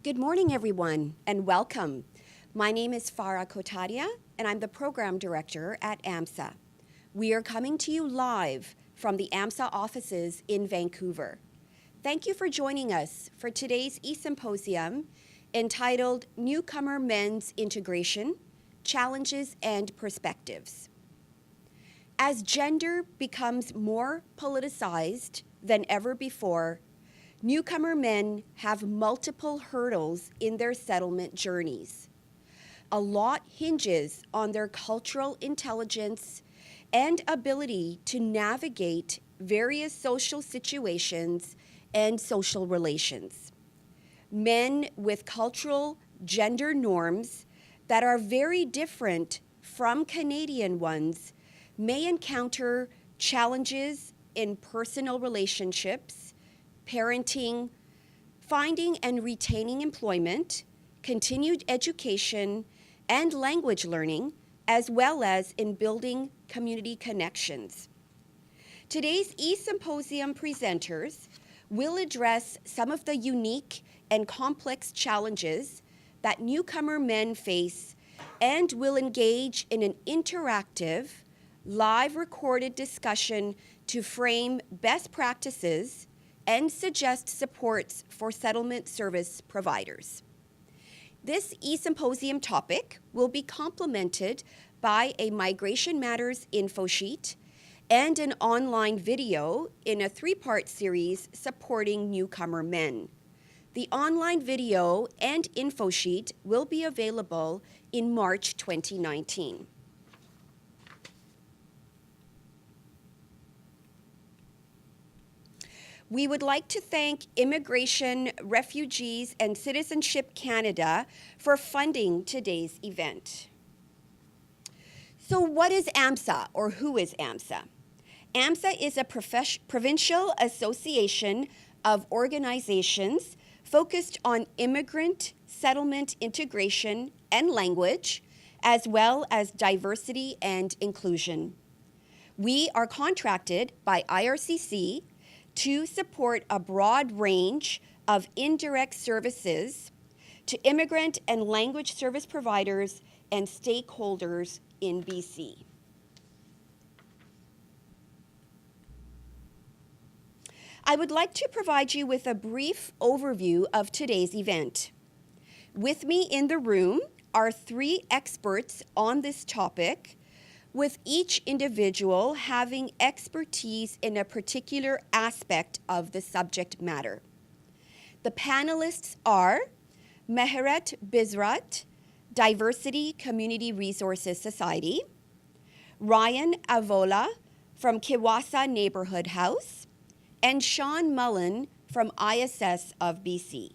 Good morning, everyone, and welcome. My name is Farah Kotadia, and I'm the Program Director at AMSA. We are coming to you live from the AMSA offices in Vancouver. Thank you for joining us for today's E-Symposium entitled Newcomer Men's Integration, Challenges and Perspectives. As gender becomes more politicized than ever before, newcomer men have multiple hurdles in their settlement journeys. A lot hinges on their cultural intelligence and ability to navigate various social situations and social relations. Men with cultural gender norms that are very different from Canadian ones may encounter challenges in personal relationships, parenting, finding and retaining employment, continued education, and language learning, as well as in building community connections. Today's E-Symposium presenters will address some of the unique and complex challenges that newcomer men face and will engage in an interactive, live recorded discussion to frame best practices and suggest supports for settlement service providers. This E-Symposium topic will be complemented by a Migration Matters info sheet and an online video in a three-part series supporting newcomer men. The online video and info sheet will be available in March 2019. We would like to thank Immigration, Refugees, and Citizenship Canada for funding today's event. So what is AMSA, or who is AMSA? AMSA is a provincial association of organizations focused on immigrant settlement integration and language, as well as diversity and inclusion. We are contracted by IRCC to support a broad range of indirect services to immigrant and language service providers and stakeholders in BC. I would like to provide you with a brief overview of today's event. With me in the room are three experts on this topic, with each individual having expertise in a particular aspect of the subject matter. The panelists are Meheret Bizrat, Diversity Community Resources Society, Ryan Avala from Kiwasa Neighborhood House, and Sean Mullan from ISS of BC.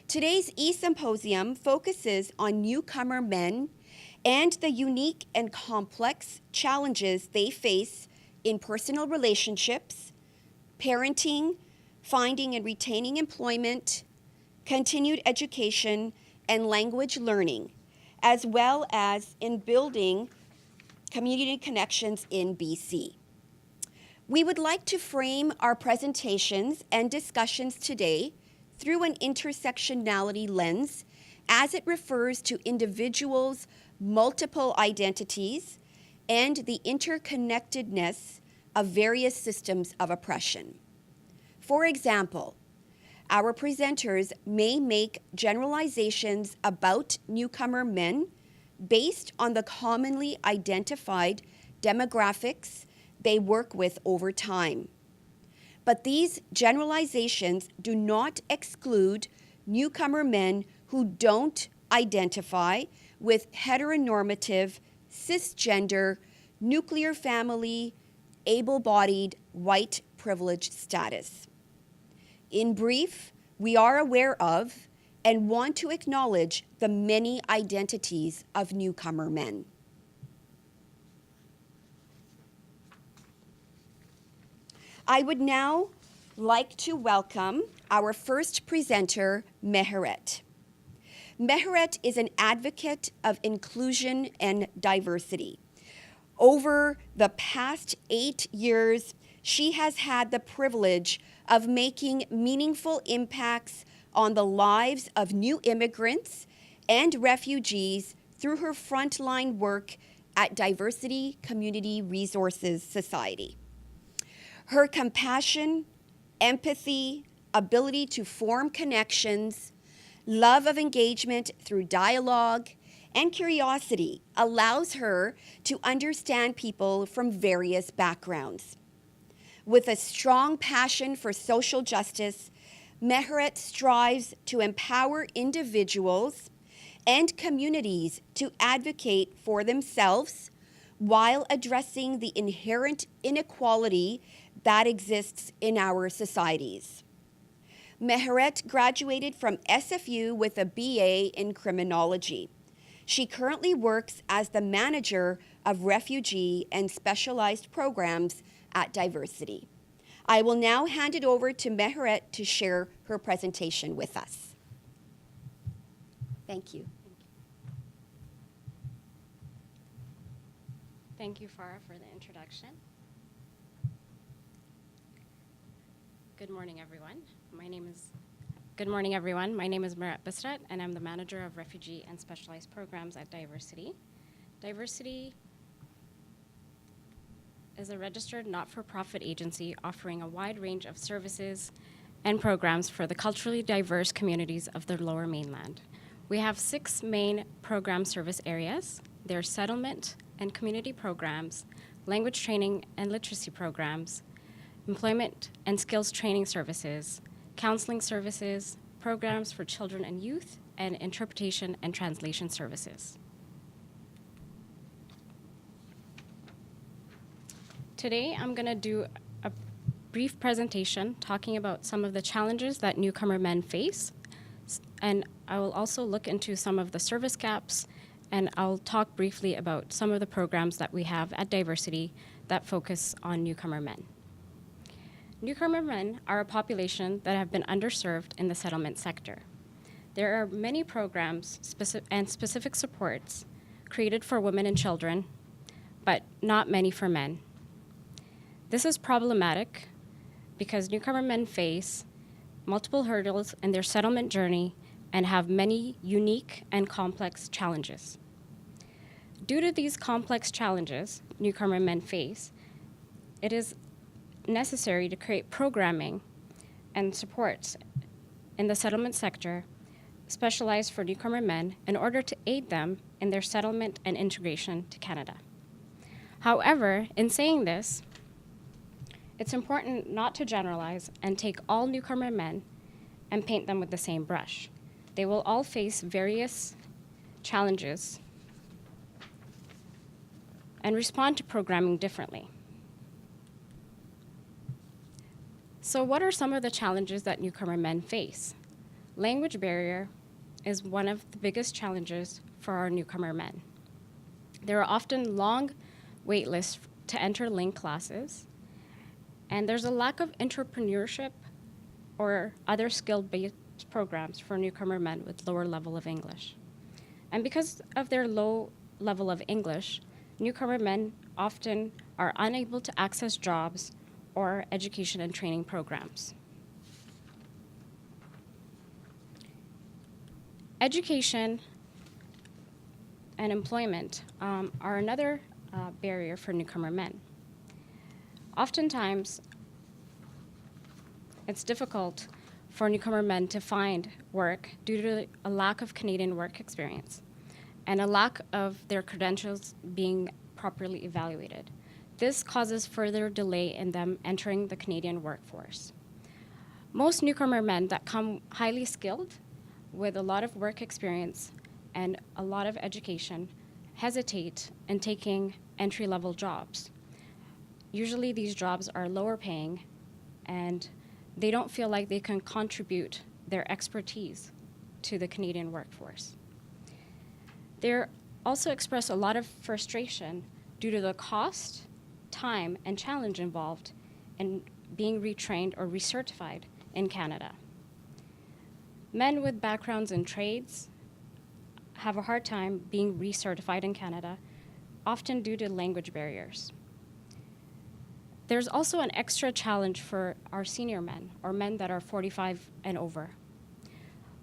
Today's E-Symposium focuses on newcomer men and the unique and complex challenges they face in personal relationships, parenting, finding and retaining employment, continued education, and language learning, as well as in building community connections in BC. We would like to frame our presentations and discussions today through an intersectionality lens as it refers to individuals' multiple identities and the interconnectedness of various systems of oppression. For example, our presenters may make generalizations about newcomer men based on the commonly identified demographics they work with over time. But these generalizations do not exclude newcomer men who don't identify with heteronormative, cisgender, nuclear family, able-bodied, white privileged status. In brief, we are aware of and want to acknowledge the many identities of newcomer men. I would now like to welcome our first presenter, Meheret. Meheret is an advocate of inclusion and diversity. Over the past 8 years, she has had the privilege of making meaningful impacts on the lives of new immigrants and refugees through her frontline work at Diversity Community Resources Society. Her compassion, empathy, ability to form connections, love of engagement through dialogue, and curiosity allows her to understand people from various backgrounds. With a strong passion for social justice, Mehret strives to empower individuals and communities to advocate for themselves while addressing the inherent inequality that exists in our societies. Mehret graduated from SFU with a BA in criminology. She currently works as the manager of refugee and specialized programs at Diversity. I will now hand it over to Mehret to share her presentation with us. Thank you. Thank you, Farah, for the introduction. Good morning, everyone. My name is Mehret Bisrat, and I'm the manager of refugee and specialized programs at Diversity. Diversity is a registered not-for-profit agency offering a wide range of services and programs for the culturally diverse communities of the Lower Mainland. We have 6 main program service areas. They're settlement and community programs, language training and literacy programs, employment and skills training services, counseling services, programs for children and youth, and interpretation and translation services. Today, I'm going to do a brief presentation talking about some of the challenges that newcomer men face, and I will also look into some of the service gaps, and I'll talk briefly about some of the programs that we have at Diversity that focus on newcomer men. Newcomer men are a population that have been underserved in the settlement sector. There are many programs and specific supports created for women and children, but not many for men. This is problematic because newcomer men face multiple hurdles in their settlement journey and have many unique and complex challenges. Due to these complex challenges newcomer men face, it is necessary to create programming and supports in the settlement sector specialized for newcomer men in order to aid them in their settlement and integration to Canada. However, in saying this, it's important not to generalize and take all newcomer men and paint them with the same brush. They will all face various challenges and respond to programming differently. So what are some of the challenges that newcomer men face? Language barrier is one of the biggest challenges for our newcomer men. There are often long wait lists to enter LING classes, and there's a lack of entrepreneurship or other skill-based programs for newcomer men with lower level of English. And because of their low level of English, newcomer men often are unable to access jobs or education and training programs. Education and employment are another barrier for newcomer men. Oftentimes, it's difficult for newcomer men to find work due to a lack of Canadian work experience and a lack of their credentials being properly evaluated. This causes further delay in them entering the Canadian workforce. Most newcomer men that come highly skilled with a lot of work experience and a lot of education hesitate in taking entry-level jobs. Usually these jobs are lower paying and they don't feel like they can contribute their expertise to the Canadian workforce. They also express a lot of frustration due to the cost, time, and challenge involved in being retrained or recertified in Canada. Men with backgrounds in trades have a hard time being recertified in Canada, often due to language barriers. There's also an extra challenge for our senior men, or men that are 45 and over.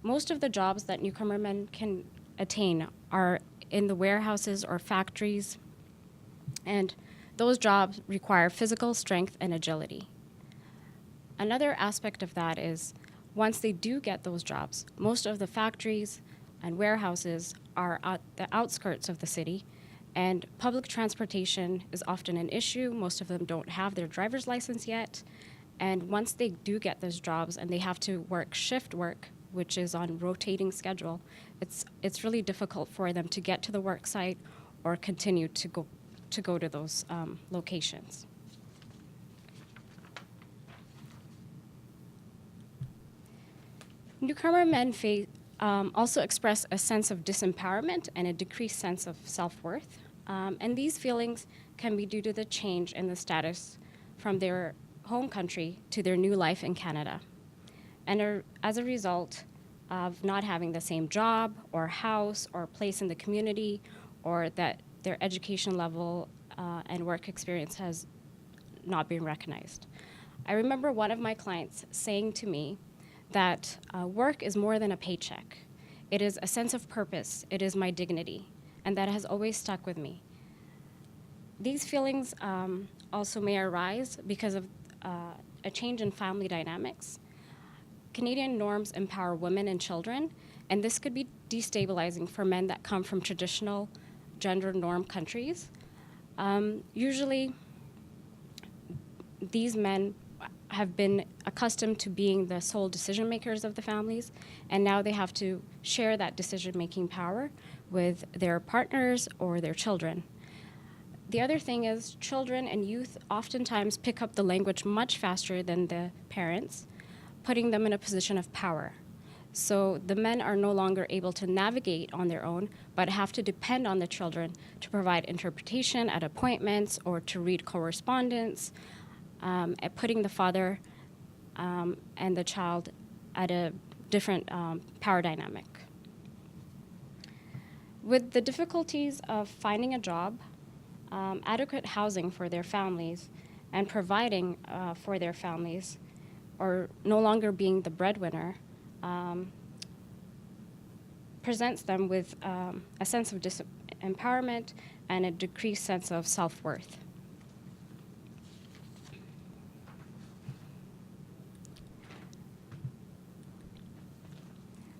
Most of the jobs that newcomer men can attain are in the warehouses or factories, and those jobs require physical strength and agility. Another aspect of that is once they do get those jobs, most of the factories and warehouses are at the outskirts of the city, and public transportation is often an issue. Most of them don't have their driver's license yet. And once they do get those jobs and they have to work shift work, which is on rotating schedule, it's really difficult for them to get to the work site or continue to go to those locations. Newcomer men also express a sense of disempowerment and a decreased sense of self-worth. And these feelings can be due to the change in the status from their home country to their new life in Canada. And as a result of not having the same job or house or place in the community, or that their education level and work experience has not been recognized. I remember one of my clients saying to me that work is more than a paycheck. It is a sense of purpose. It is my dignity. And that has always stuck with me. These feelings also may arise because of a change in family dynamics. Canadian norms empower women and children, and this could be destabilizing for men that come from traditional gender norm countries. Usually, these men have been accustomed to being the sole decision makers of the families, and now they have to share that decision-making power with their partners or their children. The other thing is children and youth oftentimes pick up the language much faster than the parents, putting them in a position of power. So the men are no longer able to navigate on their own, but have to depend on the children to provide interpretation at appointments or to read correspondence, at putting the father and the child at a different power dynamic. With the difficulties of finding a job, adequate housing for their families, and providing for their families, or no longer being the breadwinner, presents them with a sense of disempowerment and a decreased sense of self-worth.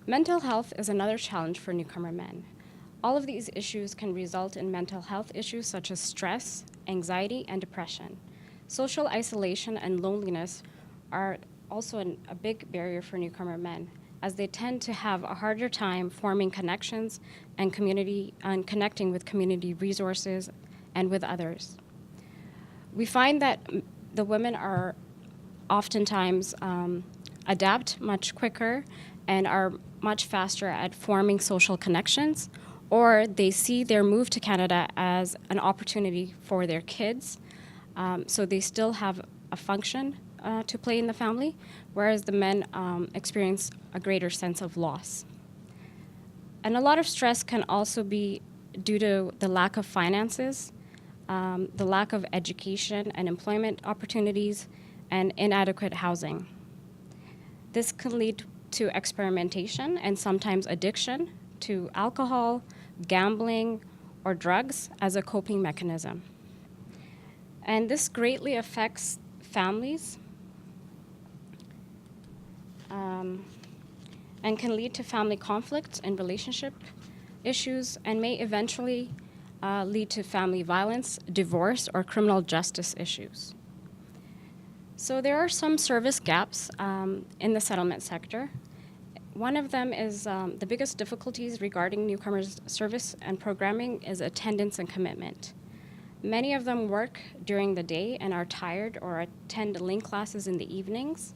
Mental health is another challenge for newcomer men. All of these issues can result in mental health issues such as stress, anxiety, and depression. Social isolation and loneliness are also a big barrier for newcomer men, as they tend to have a harder time forming connections and connecting with community resources and with others. We find that the women are oftentimes adapt much quicker and are much faster at forming social connections, or they see their move to Canada as an opportunity for their kids, so they still have a function to play in the family, whereas the men experience a greater sense of loss. And a lot of stress can also be due to the lack of finances, the lack of education and employment opportunities, and inadequate housing. This can lead to experimentation and sometimes addiction to alcohol, gambling, or drugs as a coping mechanism. And this greatly affects families and can lead to family conflicts and relationship issues, and may eventually lead to family violence, divorce, or criminal justice issues. So there are some service gaps in the settlement sector. One of them is the biggest difficulties regarding newcomers' service and programming is attendance and commitment. Many of them work during the day and are tired or attend link classes in the evenings.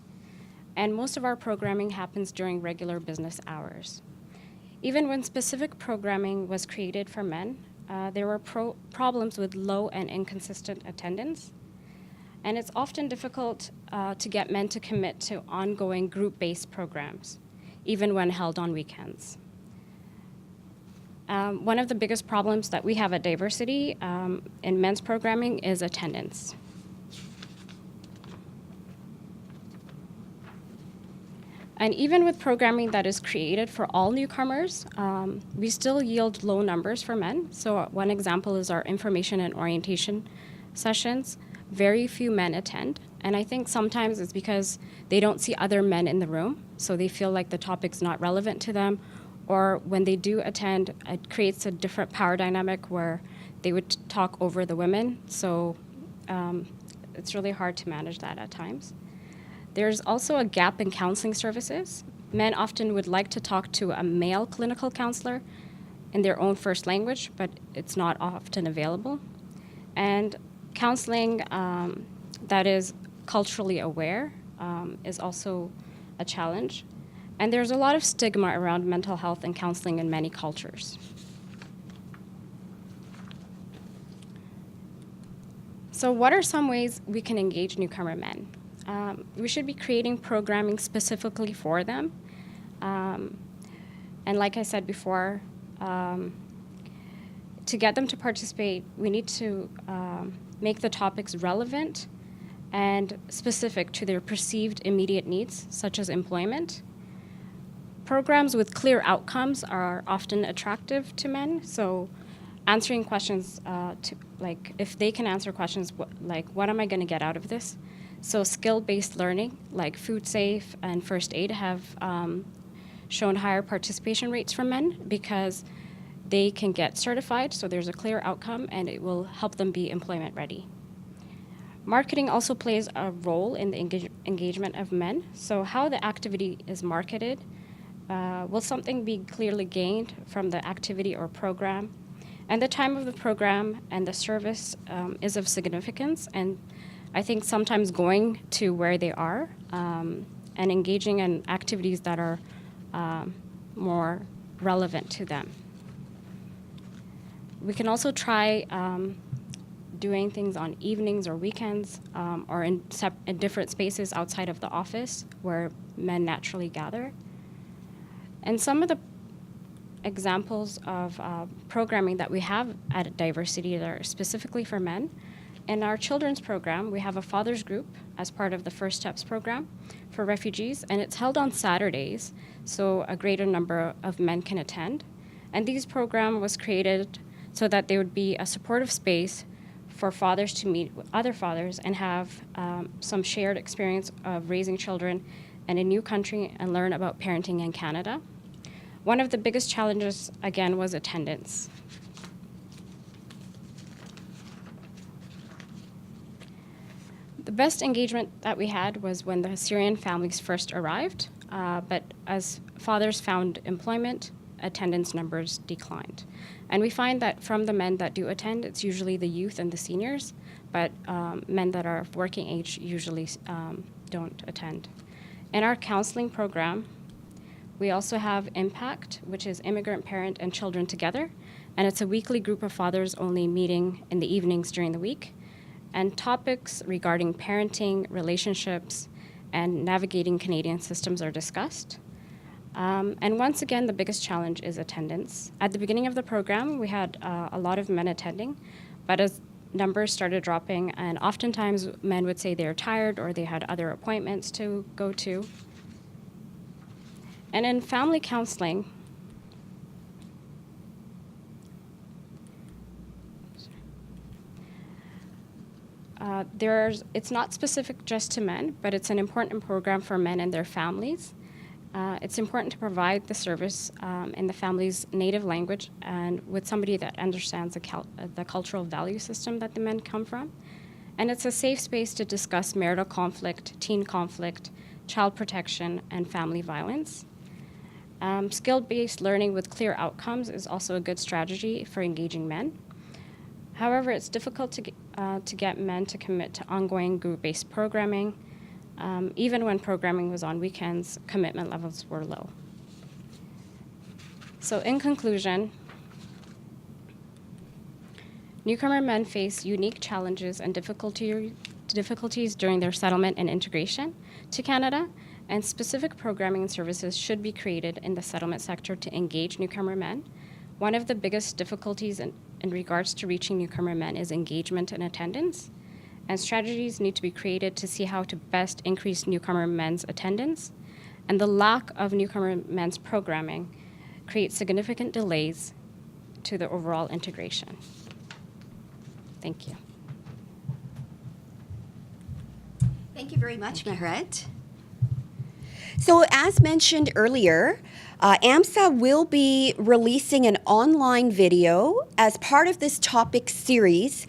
And most of our programming happens during regular business hours. Even when specific programming was created for men, there were problems with low and inconsistent attendance. And it's often difficult to get men to commit to ongoing group-based programs, even when held on weekends. One of the biggest problems that we have at Diversity in men's programming is attendance. And even with programming that is created for all newcomers, we still yield low numbers for men. So one example is our information and orientation sessions. Very few men attend. And I think sometimes it's because they don't see other men in the room, so they feel like the topic's not relevant to them. Or when they do attend, it creates a different power dynamic where they would talk over the women. So it's really hard to manage that at times. There's also a gap in counseling services. Men often would like to talk to a male clinical counselor in their own first language, but it's not often available. And counseling that is culturally aware is also a challenge. And there's a lot of stigma around mental health and counseling in many cultures. So what are some ways we can engage newcomer men? We should be creating programming specifically for them. And like I said before, to get them to participate, we need to make the topics relevant and specific to their perceived immediate needs, such as employment. Programs with clear outcomes are often attractive to men, so answering questions, like if they can answer questions like, what am I going to get out of this? So skill-based learning, like food safe and first aid, have shown higher participation rates for men because they can get certified, so there's a clear outcome, and it will help them be employment ready. Marketing also plays a role in the engagement of men. So how the activity is marketed, will something be clearly gained from the activity or program? And the time of the program and the service is of significance. And I think sometimes going to where they are and engaging in activities that are more relevant to them. We can also try doing things on evenings or weekends or in different spaces outside of the office where men naturally gather. And some of the examples of programming that we have at Diversity that are specifically for men. In our children's program, we have a father's group as part of the First Steps program for refugees, and it's held on Saturdays, so a greater number of men can attend. And this program was created so that there would be a supportive space for fathers to meet with other fathers and have some shared experience of raising children in a new country and learn about parenting in Canada. One of the biggest challenges, again, was attendance. The best engagement that we had was when the Syrian families first arrived, but as fathers found employment, attendance numbers declined. And we find that from the men that do attend, it's usually the youth and the seniors, but men that are of working age usually don't attend. In our counseling program, we also have Impact, which is Immigrant Parent and Children Together, and it's a weekly group of fathers only meeting in the evenings during the week. And topics regarding parenting, relationships, and navigating Canadian systems are discussed. And once again, the biggest challenge is attendance. At the beginning of the program, we had a lot of men attending, but as numbers started dropping, and oftentimes men would say they're tired or they had other appointments to go to. And in family counseling, it's not specific just to men, but it's an important program for men and their families. It's important to provide the service in the family's native language and with somebody that understands the cultural value system that the men come from. And it's a safe space to discuss marital conflict, teen conflict, child protection, and family violence. Skill-based learning with clear outcomes is also a good strategy for engaging men. However, it's difficult to get men to commit to ongoing group-based programming. Even when programming was on weekends, commitment levels were low. So in conclusion, newcomer men face unique challenges and difficulties during their settlement and integration to Canada, and specific programming and services should be created in the settlement sector to engage newcomer men. One of the biggest difficulties in regards to reaching newcomer men is engagement and attendance, and strategies need to be created to see how to best increase newcomer men's attendance. and the lack of Newcomer Men's programming creates significant delays to the overall integration. Thank you. Thank you very much, Mehret. So as mentioned earlier, AMSA will be releasing an online video as part of this topic series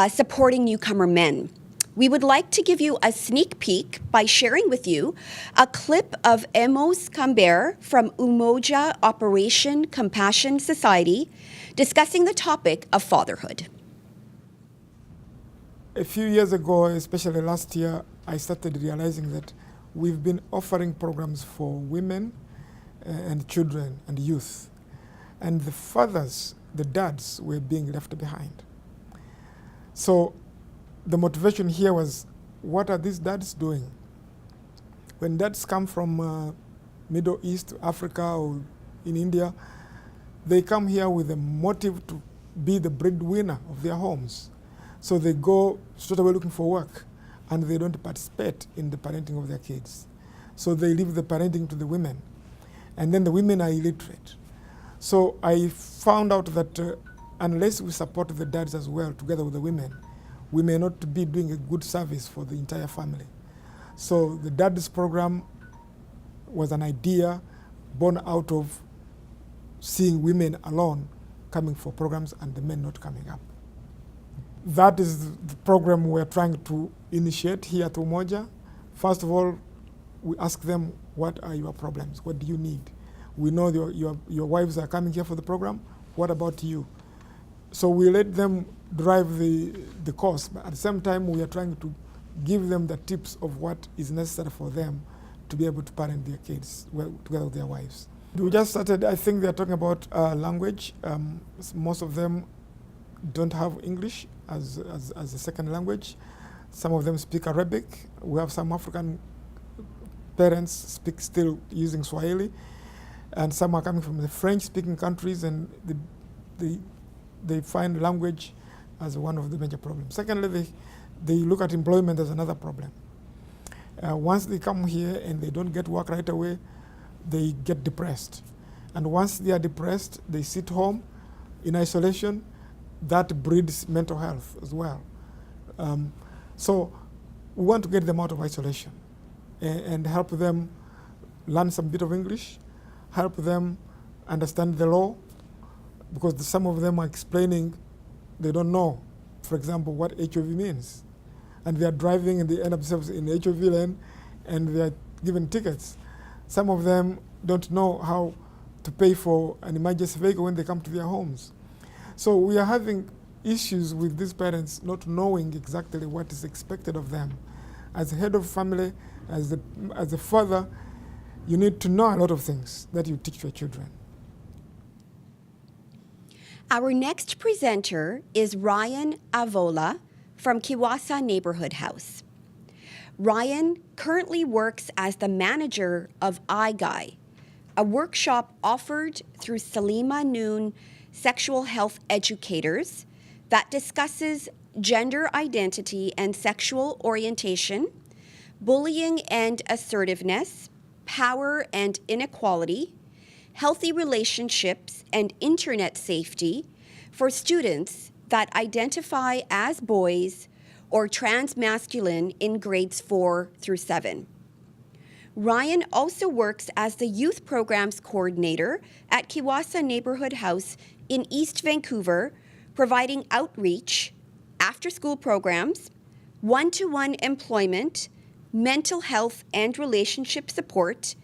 supporting newcomer men. We would like to give you a sneak peek by sharing with you a clip of Emos Camber from Umoja Operation Compassion Society discussing the topic of fatherhood. A few years ago, especially last year, I started realizing that we've been offering programs for women and children and youth. And the fathers, the dads, were being left behind. So the motivation here was, what are these dads doing? When dads come from Middle East, Africa, or in India, they come here with a motive to be the breadwinner of their homes. So they go straight away looking for work, and they don't participate in the parenting of their kids. So they leave the parenting to the women. And then the women are illiterate. So I found out that unless we support the dads as well, together with the women, we may not be doing a good service for the entire family. So the dads program was an idea born out of seeing women alone coming for programs and the men not coming up. That is the program we're trying to initiate here at Umoja. First of all, we ask them, what are your problems? What do you need? We know your wives are coming here for the program. What about you? So we let them drive the course, but at the same time, we are trying to give them the tips of what is necessary for them to be able to parent their kids together with their wives. We just started, I think they're talking about language. Most of them don't have English as a second language. Some of them speak Arabic. We have some African parents speak still using Swahili, and some are coming from the French-speaking countries, and they find language as one of the major problems. Secondly, they look at employment as another problem. Once they come here and they don't get work right away, they get depressed. And once they are depressed, they sit home in isolation. That breeds mental health as well. So we want to get them out of isolation and help them learn some bit of English, help them understand the law, because some of them are explaining they don't know, for example, what HIV means. And they are driving and they end up themselves in the HIV lane and they are given tickets. Some of them don't know how to pay for an emergency vehicle when they come to their homes. So we are having issues with these parents not knowing exactly what is expected of them. As a head of family, as a father, you need to know a lot of things that you teach your children. Our next presenter is Ryan Avala from Kiwasa Neighborhood House. Ryan currently works as the manager of iGuy, a workshop offered through Salima Noon Sexual Health Educators that discusses gender identity and sexual orientation, bullying and assertiveness, power and inequality, healthy relationships, and internet safety for students that identify as boys or transmasculine in grades 4 through 7. Ryan also works as the Youth Programs Coordinator at Kiwasa Neighborhood House in East Vancouver, providing outreach, after-school programs, one-to-one employment, mental health and relationship support,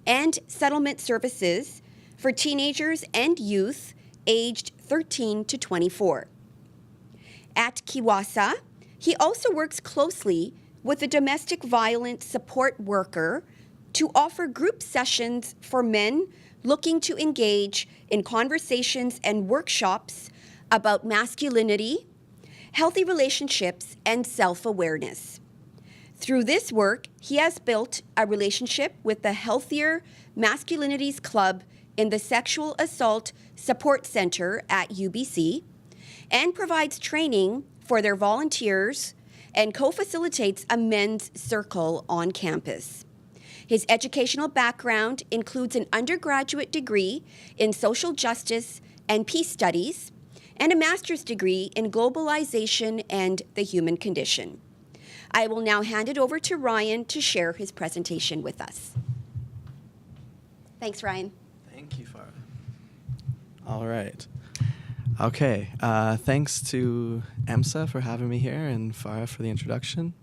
and settlement services for teenagers and youth aged 13 to 24. At Kiwasa, he also works closely with a domestic violence support worker to offer group sessions for men looking to engage in conversations and workshops about masculinity, healthy relationships, and self-awareness. Through this work, he has built a relationship with the Healthier Masculinities Club in the Sexual Assault Support Center at UBC and provides training for their volunteers and co-facilitates a men's circle on campus. His educational background includes an undergraduate degree in social justice and peace studies and a master's degree in globalization and the human condition. I will now hand it over to Ryan to share his presentation with us. Thanks, Ryan. Thank you, Farah. All right. Okay. Thanks to EMSA for having me here and Farah for the introduction,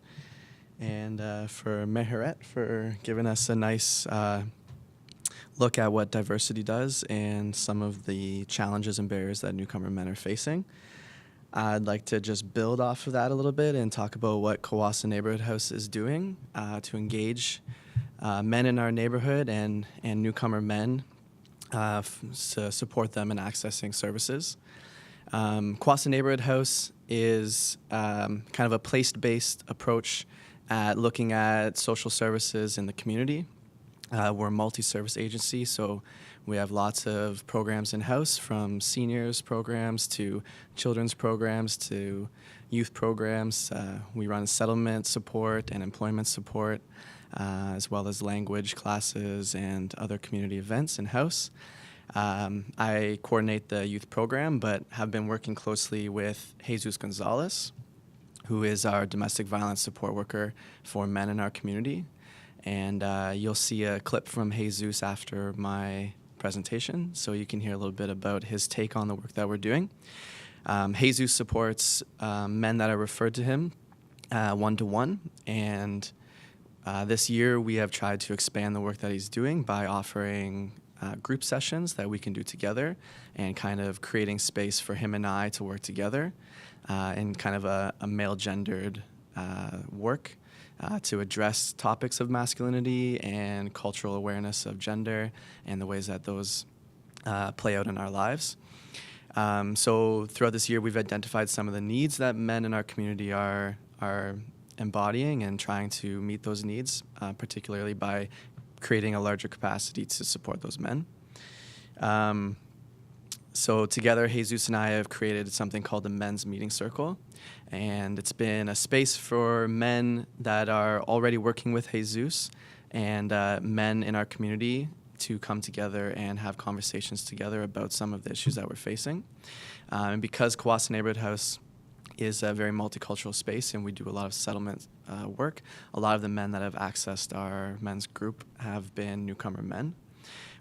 and for Meheret for giving us a nice look at what diversity does and some of the challenges and barriers that newcomer men are facing. I'd like to just build off of that a little bit and talk about what Kawasa Neighborhood House is doing to engage men in our neighborhood and newcomer men to support them in accessing services. Kawasa Neighborhood House is kind of a place-based approach at looking at social services in the community. We're a multi-service agency, so we have lots of programs in-house, from seniors programs to children's programs to youth programs. We run settlement support and employment support, as well as language classes and other community events in-house. I coordinate the youth program, but have been working closely with Hizzouse Gonzalez, who is our domestic violence support worker for men in our community. And you'll see a clip from Hizzouse after my presentation, so you can hear a little bit about his take on the work that we're doing. Hizzouse supports men that are referred to him one-to-one, and this year we have tried to expand the work that he's doing by offering group sessions that we can do together and kind of creating space for him and I to work together in kind of a male-gendered work to address topics of masculinity and cultural awareness of gender and the ways that those play out in our lives. So throughout this year, we've identified some of the needs that men in our community are embodying and trying to meet those needs, particularly by creating a larger capacity to support those men. So together, Hizzouse and I have created something called the Men's Meeting Circle, and it's been a space for men that are already working with Hizzouse and men in our community to come together and have conversations together about some of the issues that we're facing. And because Kawasa Neighborhood House is a very multicultural space and we do a lot of settlement work, a lot of the men that have accessed our men's group have been newcomer men.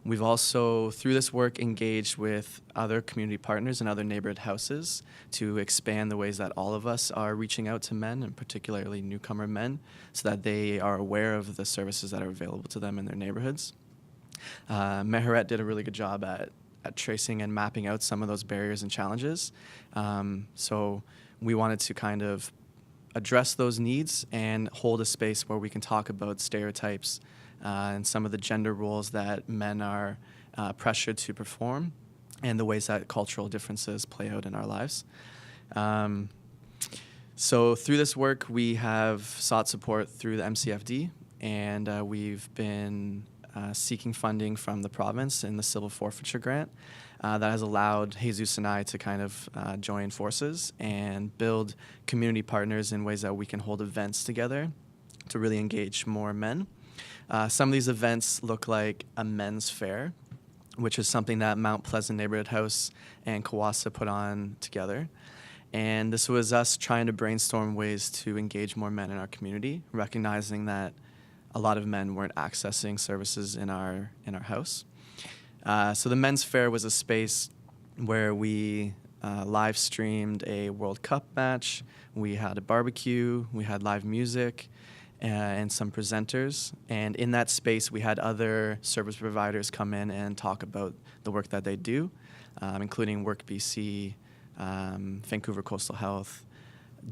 We've also, through this work, engaged with other community partners and other neighborhood houses to expand the ways that all of us are reaching out to men, and particularly newcomer men, so that they are aware of the services that are available to them in their neighborhoods. Meheret did a really good job at tracing and mapping out some of those barriers and challenges. So we wanted to kind of address those needs and hold a space where we can talk about stereotypes and some of the gender roles that men are pressured to perform and the ways that cultural differences play out in our lives. So through this work, we have sought support through the MCFD, and we've been seeking funding from the province in the civil forfeiture grant that has allowed Hizzouse and I to kind of join forces and build community partners in ways that we can hold events together to really engage more men. Some of these events look like a men's fair, which is something that Mount Pleasant Neighborhood House and Kawasa put on together. And this was us trying to brainstorm ways to engage more men in our community, recognizing that a lot of men weren't accessing services in our house. So the men's fair was a space where we live streamed a World Cup match, we had a barbecue, we had live music, and some presenters. And in that space, we had other service providers come in and talk about the work that they do, including Work BC, Vancouver Coastal Health,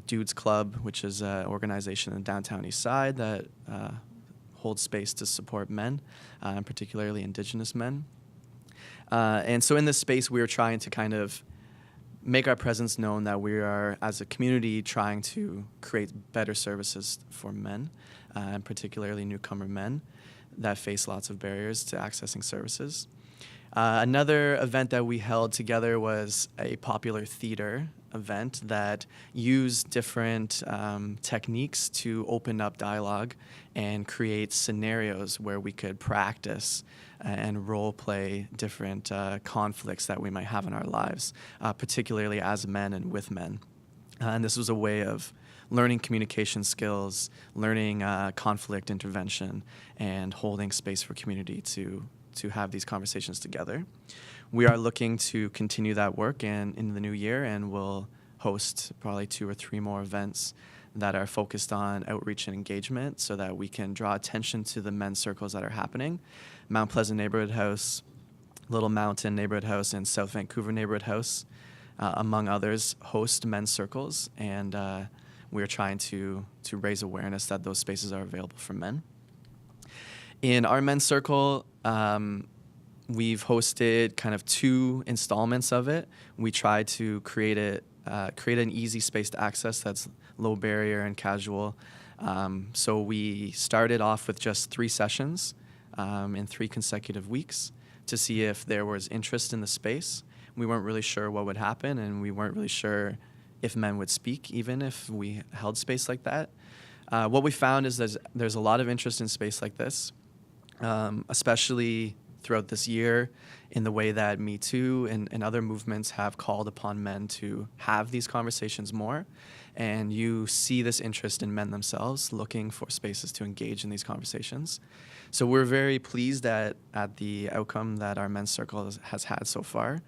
Dudes Club, which is an organization in downtown East Side that holds space to support men, and particularly Indigenous men. And so in this space, we were trying to kind of make our presence known that we are, as a community, trying to create better services for men, and particularly newcomer men that face lots of barriers to accessing services. Another event that we held together was a popular theater event that used different techniques to open up dialogue and create scenarios where we could practice and role play different conflicts that we might have in our lives, particularly as men and with men. And this was a way of learning communication skills, learning conflict intervention, and holding space for community to have these conversations together. We are looking to continue that work in the new year, and we'll host probably 2 or 3 more events that are focused on outreach and engagement so that we can draw attention to the men's circles that are happening. Mount Pleasant Neighborhood House, Little Mountain Neighborhood House, and South Vancouver Neighborhood House, among others, host men's circles, and we're trying to raise awareness that those spaces are available for men. In our men's circle, we've hosted kind of 2 installments of it. We tried to create an easy space to access that's low barrier and casual. So we started off with just 3 sessions in 3 consecutive weeks to see if there was interest in the space. We weren't really sure what would happen, and we weren't really sure if men would speak, even if we held space like that. What we found is there's a lot of interest in space like this, especially throughout this year in the way that Me Too and other movements have called upon men to have these conversations more. And you see this interest in men themselves looking for spaces to engage in these conversations. So we're very pleased at the outcome that our men's circle has had so far.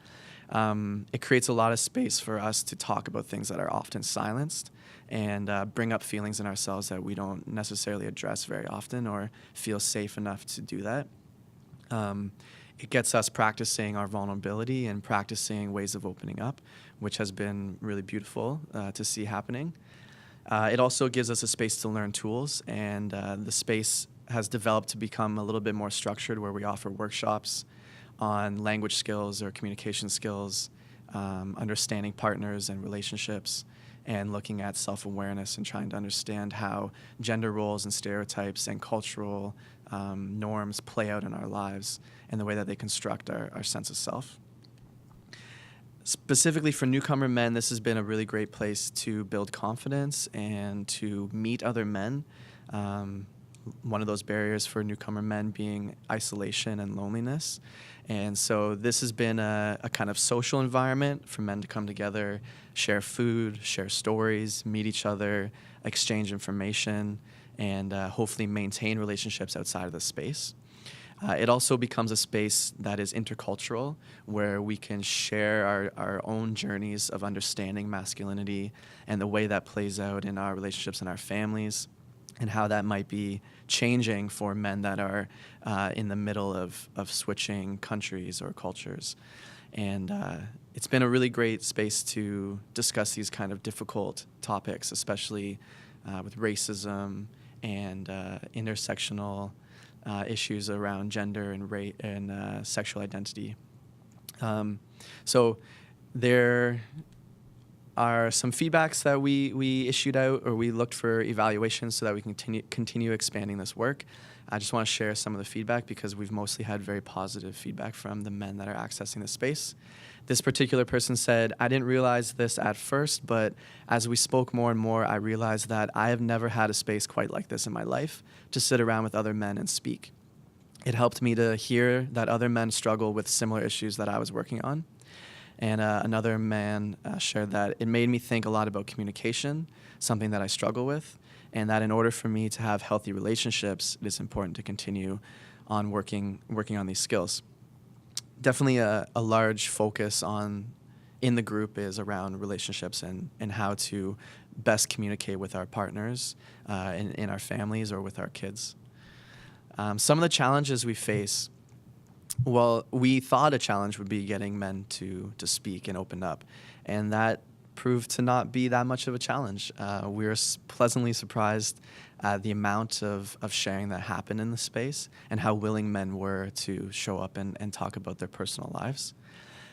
It creates a lot of space for us to talk about things that are often silenced and bring up feelings in ourselves that we don't necessarily address very often or feel safe enough to do that. It gets us practicing our vulnerability and practicing ways of opening up, which has been really beautiful to see happening. It also gives us a space to learn tools, and the space has developed to become a little bit more structured, where we offer workshops on language skills or communication skills, understanding partners and relationships, and looking at self-awareness and trying to understand how gender roles and stereotypes and cultural norms play out in our lives and the way that they construct our sense of self. Specifically for newcomer men, this has been a really great place to build confidence and to meet other men. One of those barriers for newcomer men being isolation and loneliness. And so this has been a kind of social environment for men to come together, share food, share stories, meet each other, exchange information, and hopefully maintain relationships outside of the space. It also becomes a space that is intercultural, where we can share our own journeys of understanding masculinity and the way that plays out in our relationships and our families, and how that might be changing for men that are in the middle of switching countries or cultures. And it's been a really great space to discuss these kind of difficult topics, especially with racism and intersectional issues around gender and sexual identity. So there are some feedbacks that we issued out, or we looked for evaluations so that we can continue expanding this work. I just want to share some of the feedback because we've mostly had very positive feedback from the men that are accessing the space. This particular person said, "I didn't realize this at first, but as we spoke more and more, I realized that I have never had a space quite like this in my life to sit around with other men and speak. It helped me to hear that other men struggle with similar issues that I was working on." And another man shared that it made me think a lot about communication, something that I struggle with, and that in order for me to have healthy relationships, it is important to continue on working on these skills. Definitely a large focus in the group is around relationships and how to best communicate with our partners in our families or with our kids. Some of the challenges we face, well, we thought a challenge would be getting men to speak and open up, and that proved to not be that much of a challenge. We were pleasantly surprised at the amount of sharing that happened in the space and how willing men were to show up and talk about their personal lives.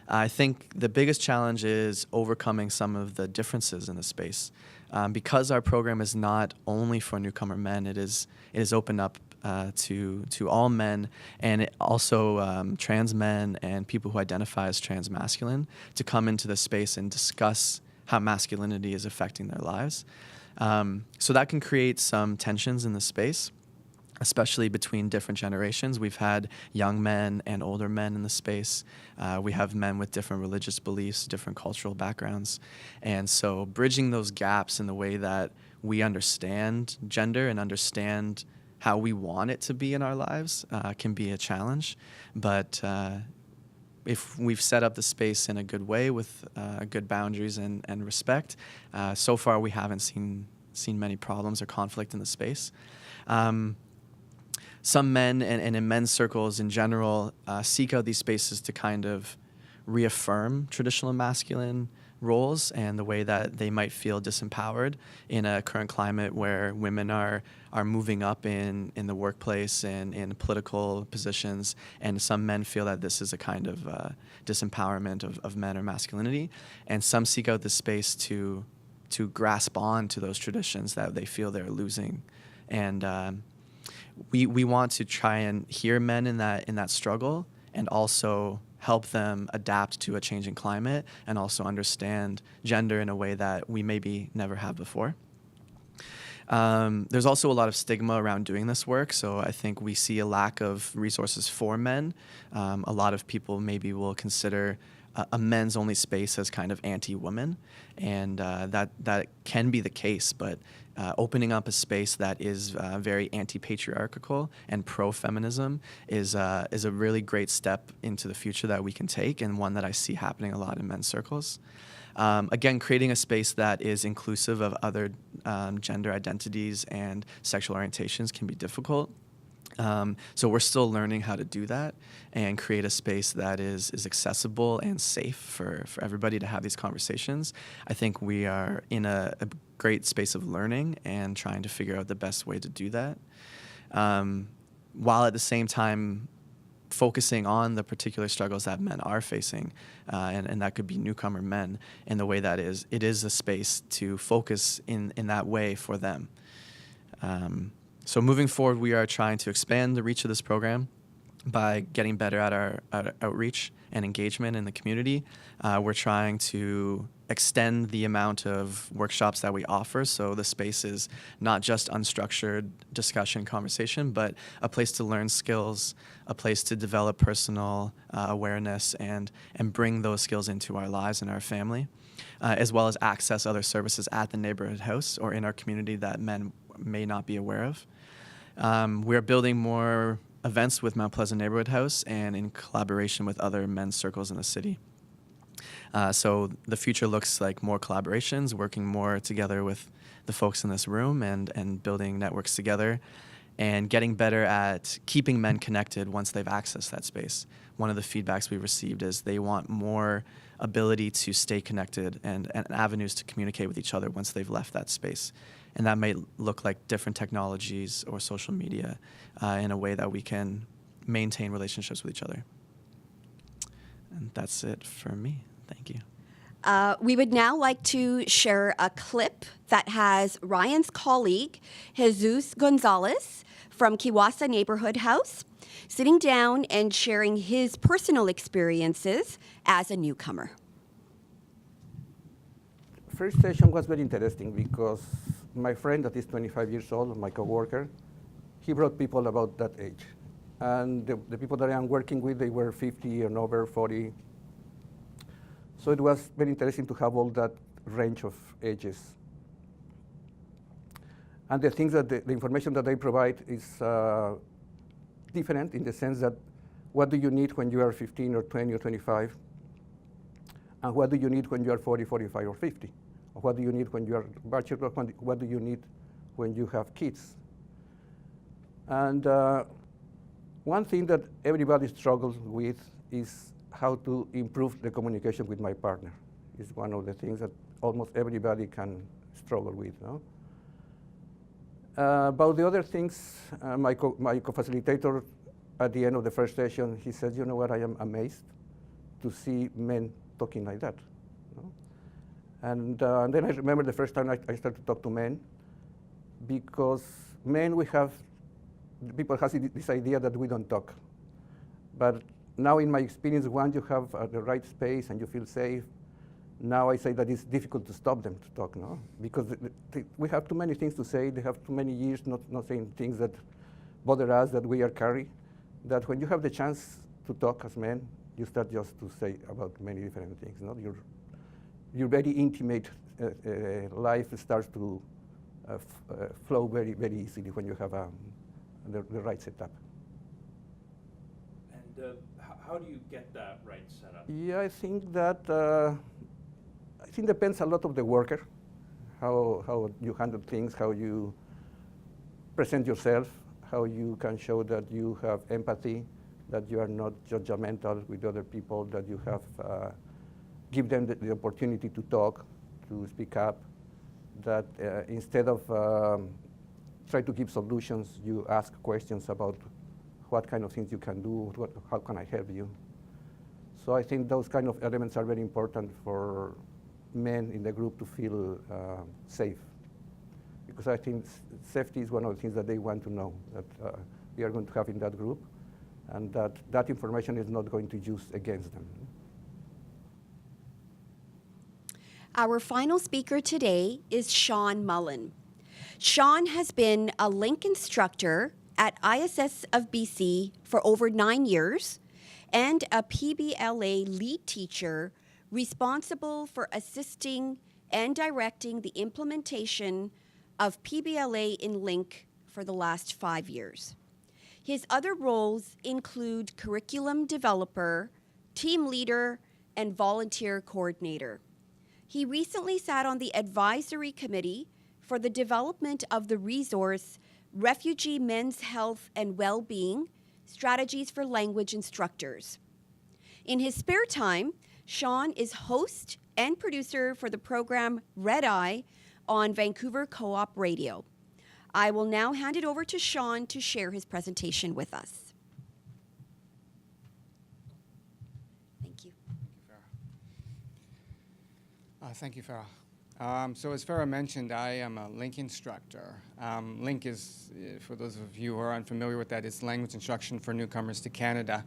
I think the biggest challenge is overcoming some of the differences in the space. Because our program is not only for newcomer men, it is opened up to all men, and also trans men and people who identify as transmasculine, to come into the space and discuss how masculinity is affecting their lives. So that can create some tensions in the space, especially between different generations. We've had young men and older men in the space. We have men with different religious beliefs, different cultural backgrounds. And so bridging those gaps in the way that we understand gender and understand how we want it to be in our lives can be a challenge. But if we've set up the space in a good way with good boundaries and respect, so far we haven't seen many problems or conflict in the space. Some men and in men's circles in general seek out these spaces to kind of reaffirm traditional masculine roles and the way that they might feel disempowered in a current climate where women are moving up in the workplace and in political positions, and some men feel that this is a kind of disempowerment of men or masculinity, and some seek out this space to grasp on to those traditions that they feel they're losing. And we want to try and hear men in that struggle, and also help them adapt to a changing climate, and also understand gender in a way that we maybe never have before. There's also a lot of stigma around doing this work, so I think we see a lack of resources for men. A lot of people maybe will consider a men's only space as kind of anti-women, and that can be the case, but opening up a space that is very anti-patriarchal and pro-feminism is a really great step into the future that we can take, and one that I see happening a lot in men's circles. Again, creating a space that is inclusive of other gender identities and sexual orientations can be difficult. So we're still learning how to do that and create a space that is accessible and safe for everybody to have these conversations. I think we are in a great space of learning and trying to figure out the best way to do that, while at the same time focusing on the particular struggles that men are facing, and that could be newcomer men, in the way that it is a space to focus in that way for them. So moving forward, we are trying to expand the reach of this program by getting better at our outreach and engagement in the community. We're trying to extend the amount of workshops that we offer, so the space is not just unstructured discussion conversation, but a place to learn skills, a place to develop personal awareness and bring those skills into our lives and our family, as well as access other services at the neighborhood house or in our community that men may not be aware of. We're building more events with Mount Pleasant Neighborhood House and in collaboration with other men's circles in the city. So the future looks like more collaborations, working more together with the folks in this room and building networks together, and getting better at keeping men connected once they've accessed that space. One of the feedbacks we received is they want more ability to stay connected and avenues to communicate with each other once they've left that space. And that may look like different technologies or social media in a way that we can maintain relationships with each other. And that's it for me. Thank you. We would now like to share a clip that has Ryan's colleague, Hizzouse Gonzalez from Kiwasa Neighborhood House, sitting down and sharing his personal experiences as a newcomer. First session was very interesting because my friend that is 25 years old, my coworker, he brought people about that age. And the people that I am working with, they were 50 and over, 40. So it was very interesting to have all that range of ages. And the things that the information that they provide is different in the sense that what do you need when you are 15 or 20 or 25? And what do you need when you are 40, 45, or 50? Or what do you need when you are bachelor? What do you need when you have kids? And one thing that everybody struggles with is how to improve the communication with my partner. It's one of the things that almost everybody can struggle with. No? About the other things, my co-facilitator at the end of the first session, he said, you know what, I am amazed to see men talking like that. No? And then I remember the first time I started to talk to men, because men, we have people have this idea that we don't talk. But now in my experience, once you have the right space and you feel safe, now I say that it's difficult to stop them to talk, no? Because we have too many things to say. They have too many years not saying things that bother us, that we are carry, that when you have the chance to talk as men, you start just to say about many different things. No? Your very intimate life starts to flow very, very easily when you have the right setup. And how do you get that right setup? Yeah, I think that depends a lot of the worker, how you handle things, how you present yourself, how you can show that you have empathy, that you are not judgmental with other people, that you have give them the opportunity to talk, to speak up, that instead of try to give solutions, you ask questions about what kind of things you can do, how can I help you. So I think those kind of elements are very important for men in the group to feel safe. Because I think safety is one of the things that they want to know, that we are going to have in that group, and that information is not going to use against them. Our final speaker today is Sean Mullan. Sean has been a Link instructor at ISS of BC for over 9 years and a PBLA lead teacher responsible for assisting and directing the implementation of PBLA in Link for the last 5 years. His other roles include curriculum developer, team leader, and volunteer coordinator. He recently sat on the advisory committee for the development of the resource Refugee Men's Health and Well-Being, Strategies for Language Instructors. In his spare time, Sean is host and producer for the program Red Eye on Vancouver Co-op Radio. I will now hand it over to Sean to share his presentation with us. Thank you. Thank you, Farah. So as Farah mentioned, I am a Link instructor. Link is, for those of you who are unfamiliar with that, it's language instruction for newcomers to Canada.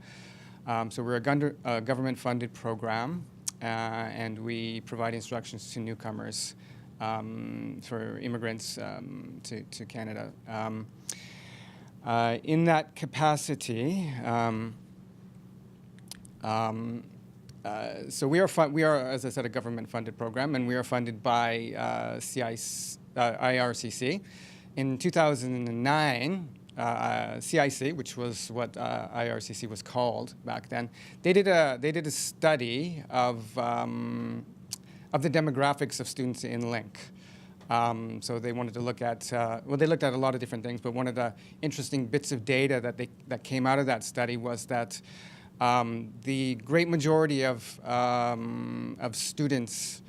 So we're a government-funded program, and we provide instructions to newcomers for immigrants to Canada. In that capacity, so we are, as I said, a government-funded program, and we are funded by IRCC. In 2009, CIC, which was what IRCC was called back then, they did a study of the demographics of students in Link. So they wanted to look at, well, they looked at a lot of different things, but one of the interesting bits of data that came out of that study was that the great majority of students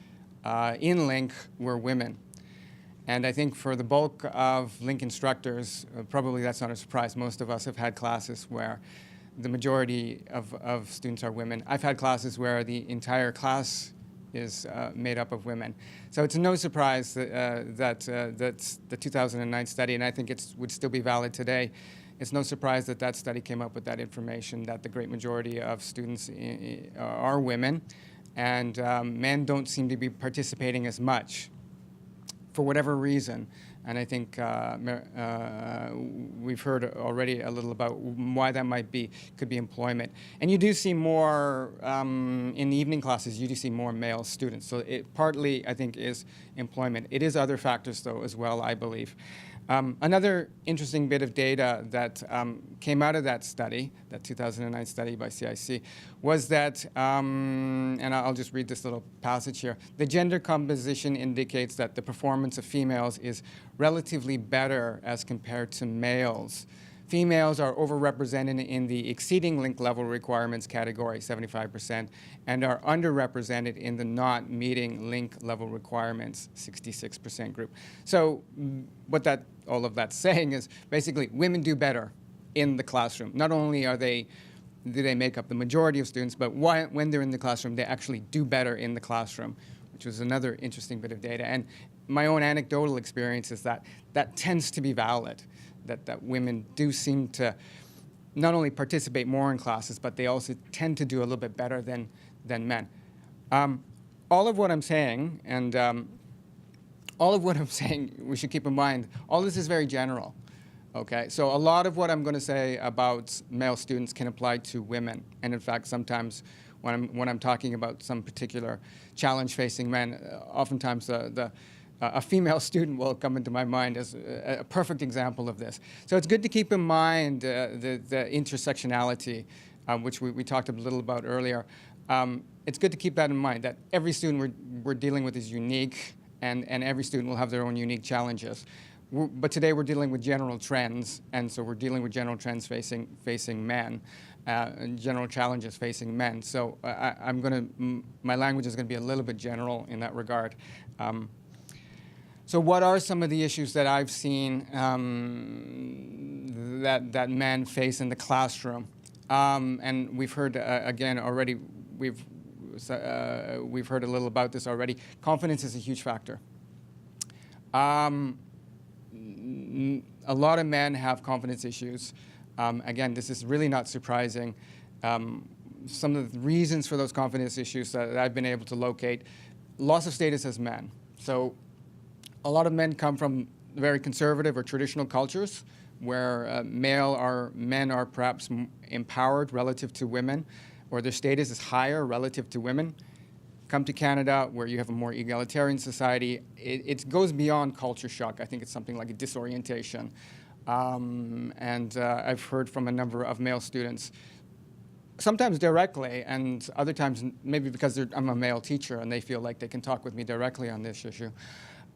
in Link were women. And I think for the bulk of Link instructors, probably that's not a surprise. Most of us have had classes where the majority of students are women. I've had classes where the entire class is made up of women. So it's no surprise that the 2009 study, and I think it would still be valid today, it's no surprise that that study came up with that information, that the great majority of students are women, and men don't seem to be participating as much for whatever reason. And I think we've heard already a little about why that might be. Could be employment. And you do see more, in the evening classes, you do see more male students. So it partly, I think, is employment. It is other factors, though, as well, I believe. Another interesting bit of data that came out of that study, that 2009 study by CIC, was that, and I'll just read this little passage here, the gender composition indicates that the performance of females is relatively better as compared to males. Females are overrepresented in the exceeding Link level requirements category, 75%, and are underrepresented in the not meeting Link level requirements, 66% group. So what all of that's saying is basically women do better in the classroom. Not only do they make up the majority of students, but when they're in the classroom, they actually do better in the classroom, which was another interesting bit of data. And my own anecdotal experience is that that tends to be valid, that women do seem to not only participate more in classes, but they also tend to do a little bit better than men. All of what I'm saying, and all of what I'm saying, we should keep in mind, all this is very general. Okay, so a lot of what I'm going to say about male students can apply to women, and in fact, sometimes when I'm talking about some particular challenge facing men, oftentimes a female student will come into my mind as a perfect example of this. So it's good to keep in mind the intersectionality, which we talked a little about earlier. It's good to keep that in mind, that every student we're dealing with is unique, and every student will have their own unique challenges. But today we're dealing with general trends, and so we're dealing with general trends facing men, and general challenges facing men. So my language is going to be a little bit general in that regard. So what are some of the issues that I've seen that men face in the classroom? And we've heard again already. We've heard a little about this already. Confidence is a huge factor. A lot of men have confidence issues. Again, this is really not surprising. Some of the reasons for those confidence issues that I've been able to locate: loss of status as men. So a lot of men come from very conservative or traditional cultures where men are perhaps empowered relative to women, or their status is higher relative to women. Come to Canada, where you have a more egalitarian society. It goes beyond culture shock. I think it's something like a disorientation. I've heard from a number of male students, sometimes directly, and other times maybe because I'm a male teacher and they feel like they can talk with me directly on this issue.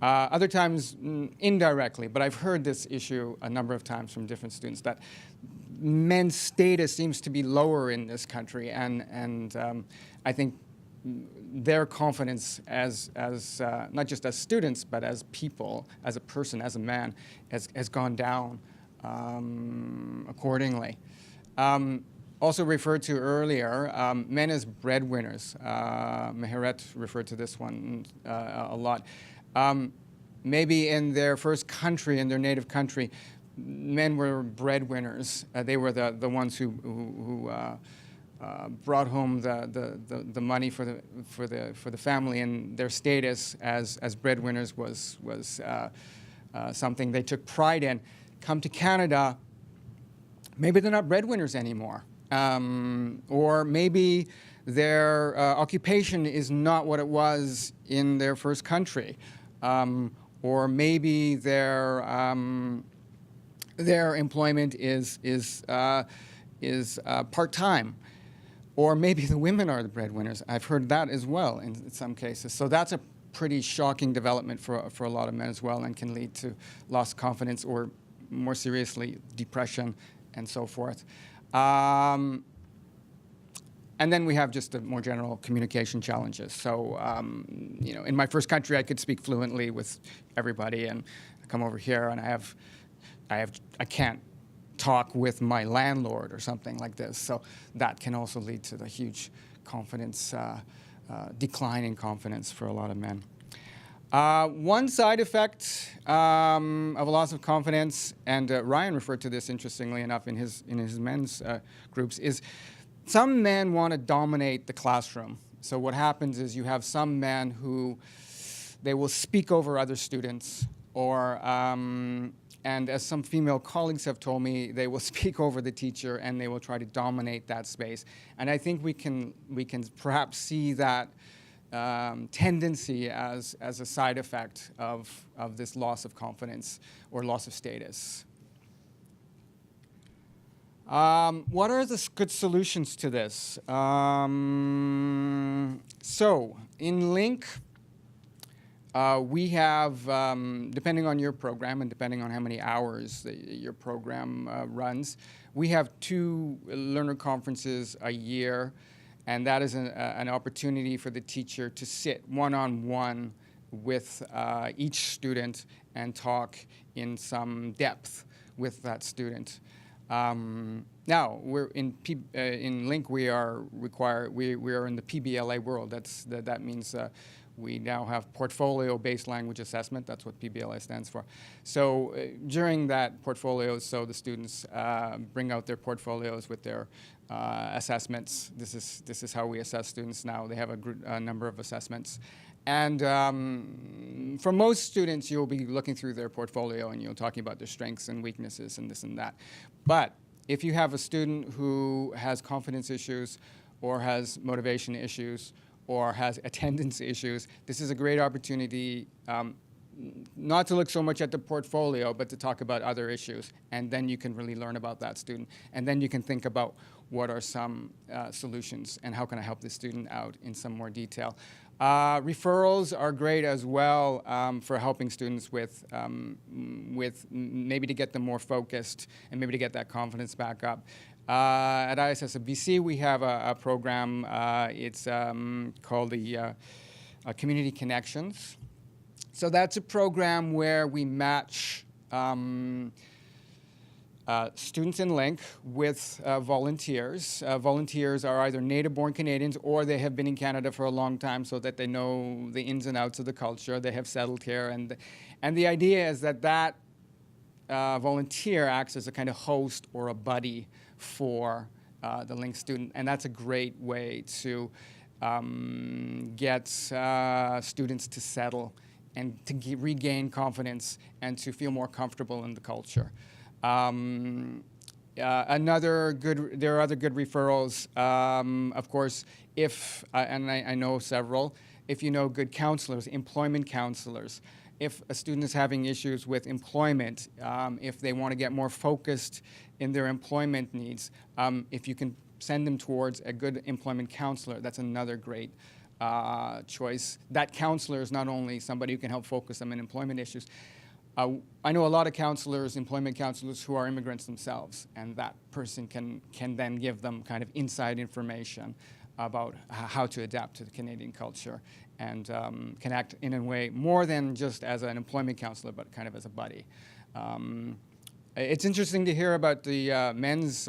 Other times indirectly, but I've heard this issue a number of times from different students, that men's status seems to be lower in this country, and I think their confidence as not just as students, but as people, as a person, as a man, has gone down accordingly. Also referred to earlier, men as breadwinners. Meheret referred to this one a lot. Maybe in their first country, in their native country, men were breadwinners. They were the ones who brought home the money for the family, and their status as breadwinners was something they took pride in. Come to Canada, maybe they're not breadwinners anymore, or maybe their occupation is not what it was in their first country, or maybe their employment is part-time. Or maybe the women are the breadwinners. I've heard that as well in some cases. So that's a pretty shocking development for a lot of men as well, and can lead to loss of confidence, or more seriously, depression and so forth. And then we have just the more general communication challenges. So, in my first country, I could speak fluently with everybody, and I come over here and I can't talk with my landlord or something like this. So that can also lead to the huge confidence, decline in confidence for a lot of men. One side effect of a loss of confidence, and Ryan referred to this interestingly enough in his men's groups, is some men want to dominate the classroom. So what happens is you have some men who they will speak over other students, or and as some female colleagues have told me, they will speak over the teacher and they will try to dominate that space. And I think we can perhaps see that tendency as a side effect of this loss of confidence or loss of status. What are the good solutions to this? So in LINC, we have, depending on your program and depending on how many hours your program runs, we have 2 learner conferences a year, and that is an opportunity for the teacher to sit one-on-one with each student and talk in some depth with that student. Now, we're in LINC. We are required. We are in the PBLA world. That means We now have portfolio-based language assessment. That's what PBLA stands for. So during that portfolio, so the students bring out their portfolios with their assessments. This is how we assess students now. They have a number of assessments. And for most students, you'll be looking through their portfolio and you're talking about their strengths and weaknesses and this and that. But if you have a student who has confidence issues or has motivation issues or has attendance issues, this is a great opportunity not to look so much at the portfolio, but to talk about other issues. And then you can really learn about that student. And then you can think about what are some solutions and how can I help this student out in some more detail. Referrals are great as well for helping students with maybe to get them more focused and maybe to get that confidence back up. At ISS of BC, we have a program. It's called the Community Connections. So that's a program where we match students in Link with volunteers. Volunteers are either native-born Canadians or they have been in Canada for a long time so that they know the ins and outs of the culture. They have settled here. And the idea is that volunteer acts as a kind of host or a buddy for the Link student. And that's a great way to get students to settle and to regain confidence and to feel more comfortable in the culture. There are other good referrals, of course, if, and I know several, if you know good counselors, employment counselors, if a student is having issues with employment, if they want to get more focused in their employment needs, if you can send them towards a good employment counselor, that's another great choice. That counselor is not only somebody who can help focus them in employment issues. I know a lot of counselors, employment counselors, who are immigrants themselves, and that person can then give them kind of inside information about how to adapt to the Canadian culture and can act in a way more than just as an employment counselor, but kind of as a buddy. It's interesting to hear about the men's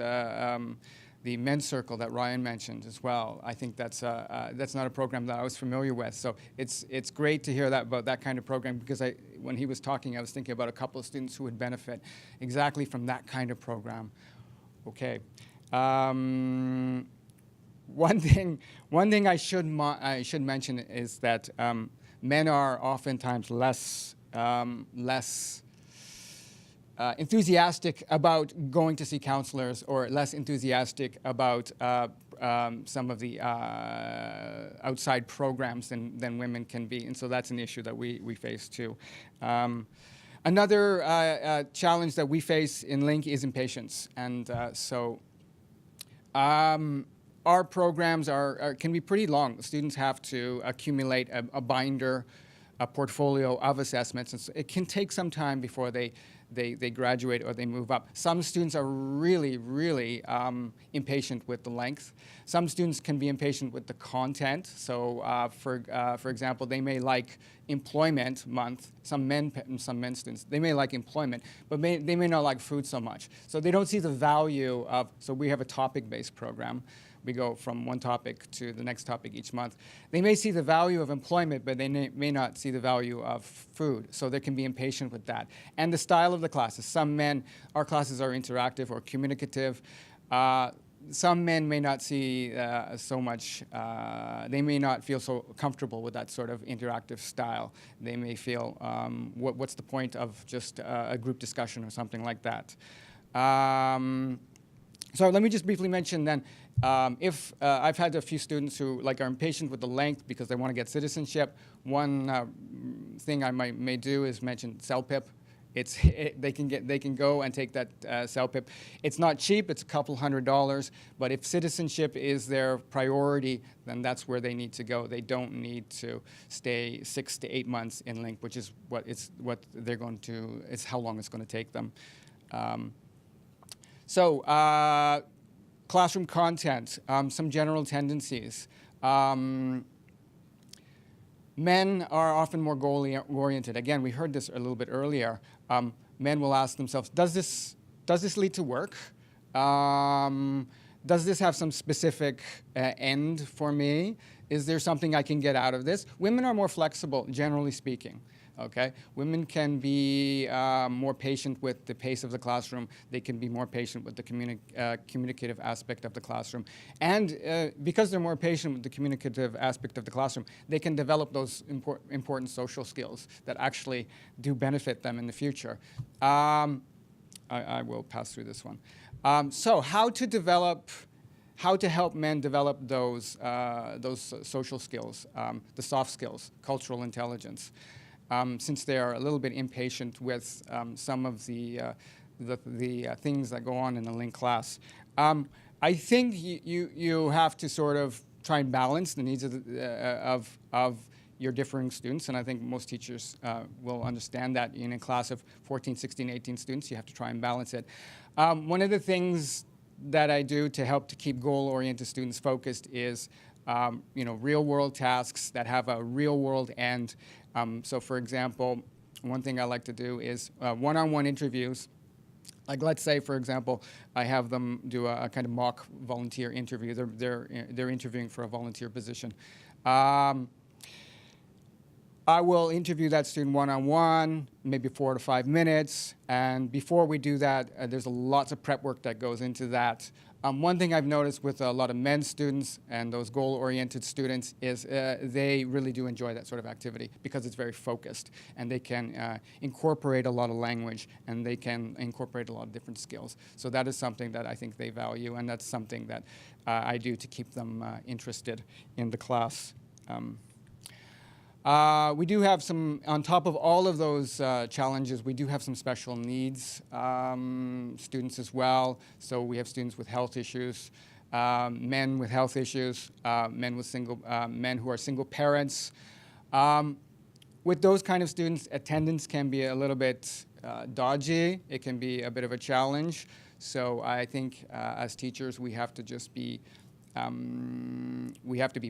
circle that Ryan mentioned as well. I think that's not a program that I was familiar with. So it's great to hear that about that kind of program, because when he was talking, I was thinking about a couple of students who would benefit exactly from that kind of program. Okay. One thing I should mention is that men are oftentimes less enthusiastic about going to see counselors, or less enthusiastic about some of the outside programs than women can be. And so that's an issue that we face too. Another challenge that we face in Link is impatience. And so our programs can be pretty long. Students have to accumulate a binder, a portfolio of assessments. And so it can take some time before they graduate or they move up. Some students are really, really impatient with the length. Some students can be impatient with the content. So for example, they may like employment month. Some men students, they may like employment, but they may not like food so much. So they don't see the value of, so we have a topic-based program. We go from one topic to the next topic each month. They may see the value of employment, but they may not see the value of food. So they can be impatient with that. And the style of the classes. Some men, our classes are interactive or communicative. Some men may not see so much, they may not feel so comfortable with that sort of interactive style. They may feel, what's the point of just a group discussion or something like that. So let me just briefly mention then, if I've had a few students who are impatient with the length because they want to get citizenship. One thing I may do is mention CELPIP. They can go and take that CELPIP. It's not cheap. It's a couple $100. But if citizenship is their priority, then that's where they need to go. They don't need to stay 6 to 8 months in Link, which is they're going to. It's how long it's going to take them. Classroom content, some general tendencies. Men are often more goal-oriented. Again, we heard this a little bit earlier. Men will ask themselves, does this lead to work? does this have some specific end for me? Is there something I can get out of this? Women are more flexible, generally speaking. Okay, women can be more patient with the pace of the classroom. They can be more patient with the communicative aspect of the classroom. And because they're more patient with the communicative aspect of the classroom, they can develop those important social skills that actually do benefit them in the future. I will pass through this one. So how to help men develop those social skills, the soft skills, cultural intelligence. Since they are a little bit impatient with some of the things that go on in the linked class. I think you have to sort of try and balance the needs of your differing students, and I think most teachers will understand that in a class of 14, 16, 18 students, you have to try and balance it. One of the things that I do to help to keep goal-oriented students focused is real-world tasks that have a real-world end. So for example, one thing I like to do is one-on-one interviews. Like let's say, for example, I have them do a kind of mock volunteer interview. They're interviewing for a volunteer position. I will interview that student one-on-one, maybe 4 to 5 minutes. And before we do that, there's lots of prep work that goes into that. One thing I've noticed with a lot of men's students and those goal-oriented students is they really do enjoy that sort of activity because it's very focused, and they can incorporate a lot of language, and they can incorporate a lot of different skills. So that is something that I think they value, and that's something that I do to keep them interested in the class. We do have some, on top of all of those challenges, we do have some special needs students as well. So we have students with health issues, men with health issues, men who are single parents. With those kind of students, attendance can be a little bit dodgy. It can be a bit of a challenge. So I think as teachers, we have to just be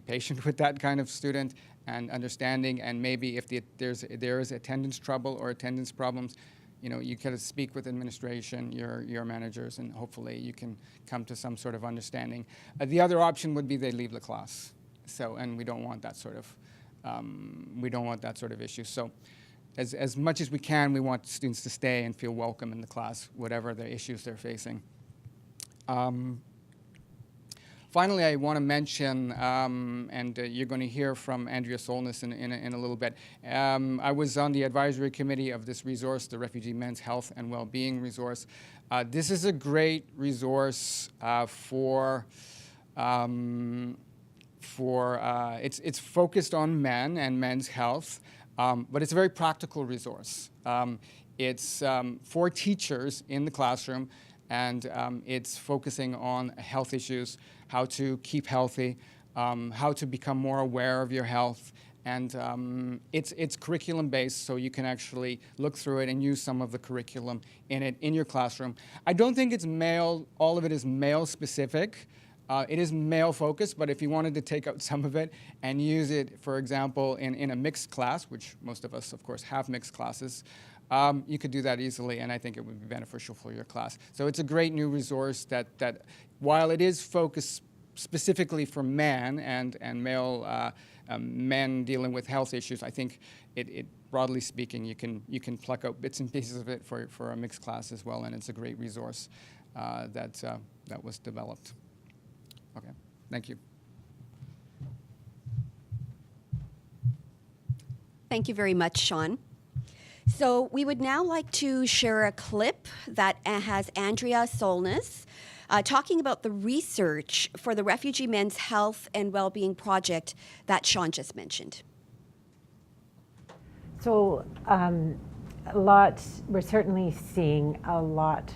patient with that kind of student and understanding, and maybe if there is attendance trouble or attendance problems, you can speak with administration, your managers, and hopefully you can come to some sort of understanding. The other option would be they leave the class. So, and we don't want that sort of issue. So, as much as we can, we want students to stay and feel welcome in the class, whatever the issues they're facing. Finally, I want to mention, and you're going to hear from Andrea Solness in a little bit. I was on the advisory committee of this resource, the Refugee Men's Health and Wellbeing resource. This is a great resource it's focused on men and men's health, but it's a very practical resource. It's for teachers in the classroom, and it's focusing on health issues, how to keep healthy, how to become more aware of your health. And it's curriculum-based, so you can actually look through it and use some of the curriculum in your classroom. I don't think it's all of it is male-specific. It is male-focused, but if you wanted to take out some of it and use it, for example, in a mixed class, which most of us, of course, have mixed classes, you could do that easily, and I think it would be beneficial for your class. So it's a great new resource that while it is focused specifically for men and male men dealing with health issues, I think it broadly speaking, you can pluck out bits and pieces of it for a mixed class as well, and it's a great resource that was developed. Okay, thank you. Thank you very much, Sean. So we would now like to share a clip that has Andrea Solness talking about the research for the Refugee Men's Health and Wellbeing Project that Sean just mentioned. So we're certainly seeing a lot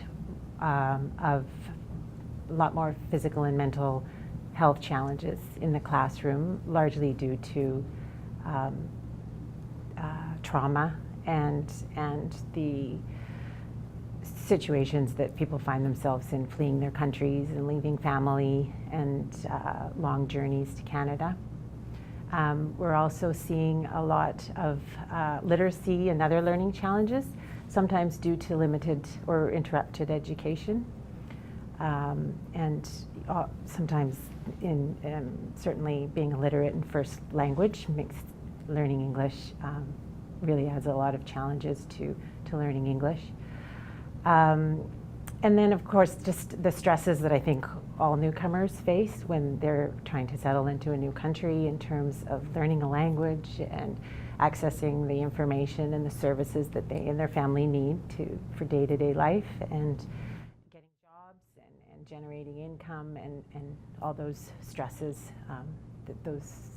more physical and mental health challenges in the classroom, largely due to trauma and the situations that people find themselves in, fleeing their countries and leaving family and long journeys to Canada. We're also seeing a lot of literacy and other learning challenges, sometimes due to limited or interrupted education. And sometimes certainly being illiterate in first language makes learning English really adds a lot of challenges to learning English. And then, of course, just the stresses that I think all newcomers face when they're trying to settle into a new country in terms of learning a language and accessing the information and the services that they and their family need for day-to-day life, and getting jobs and generating income and all those stresses,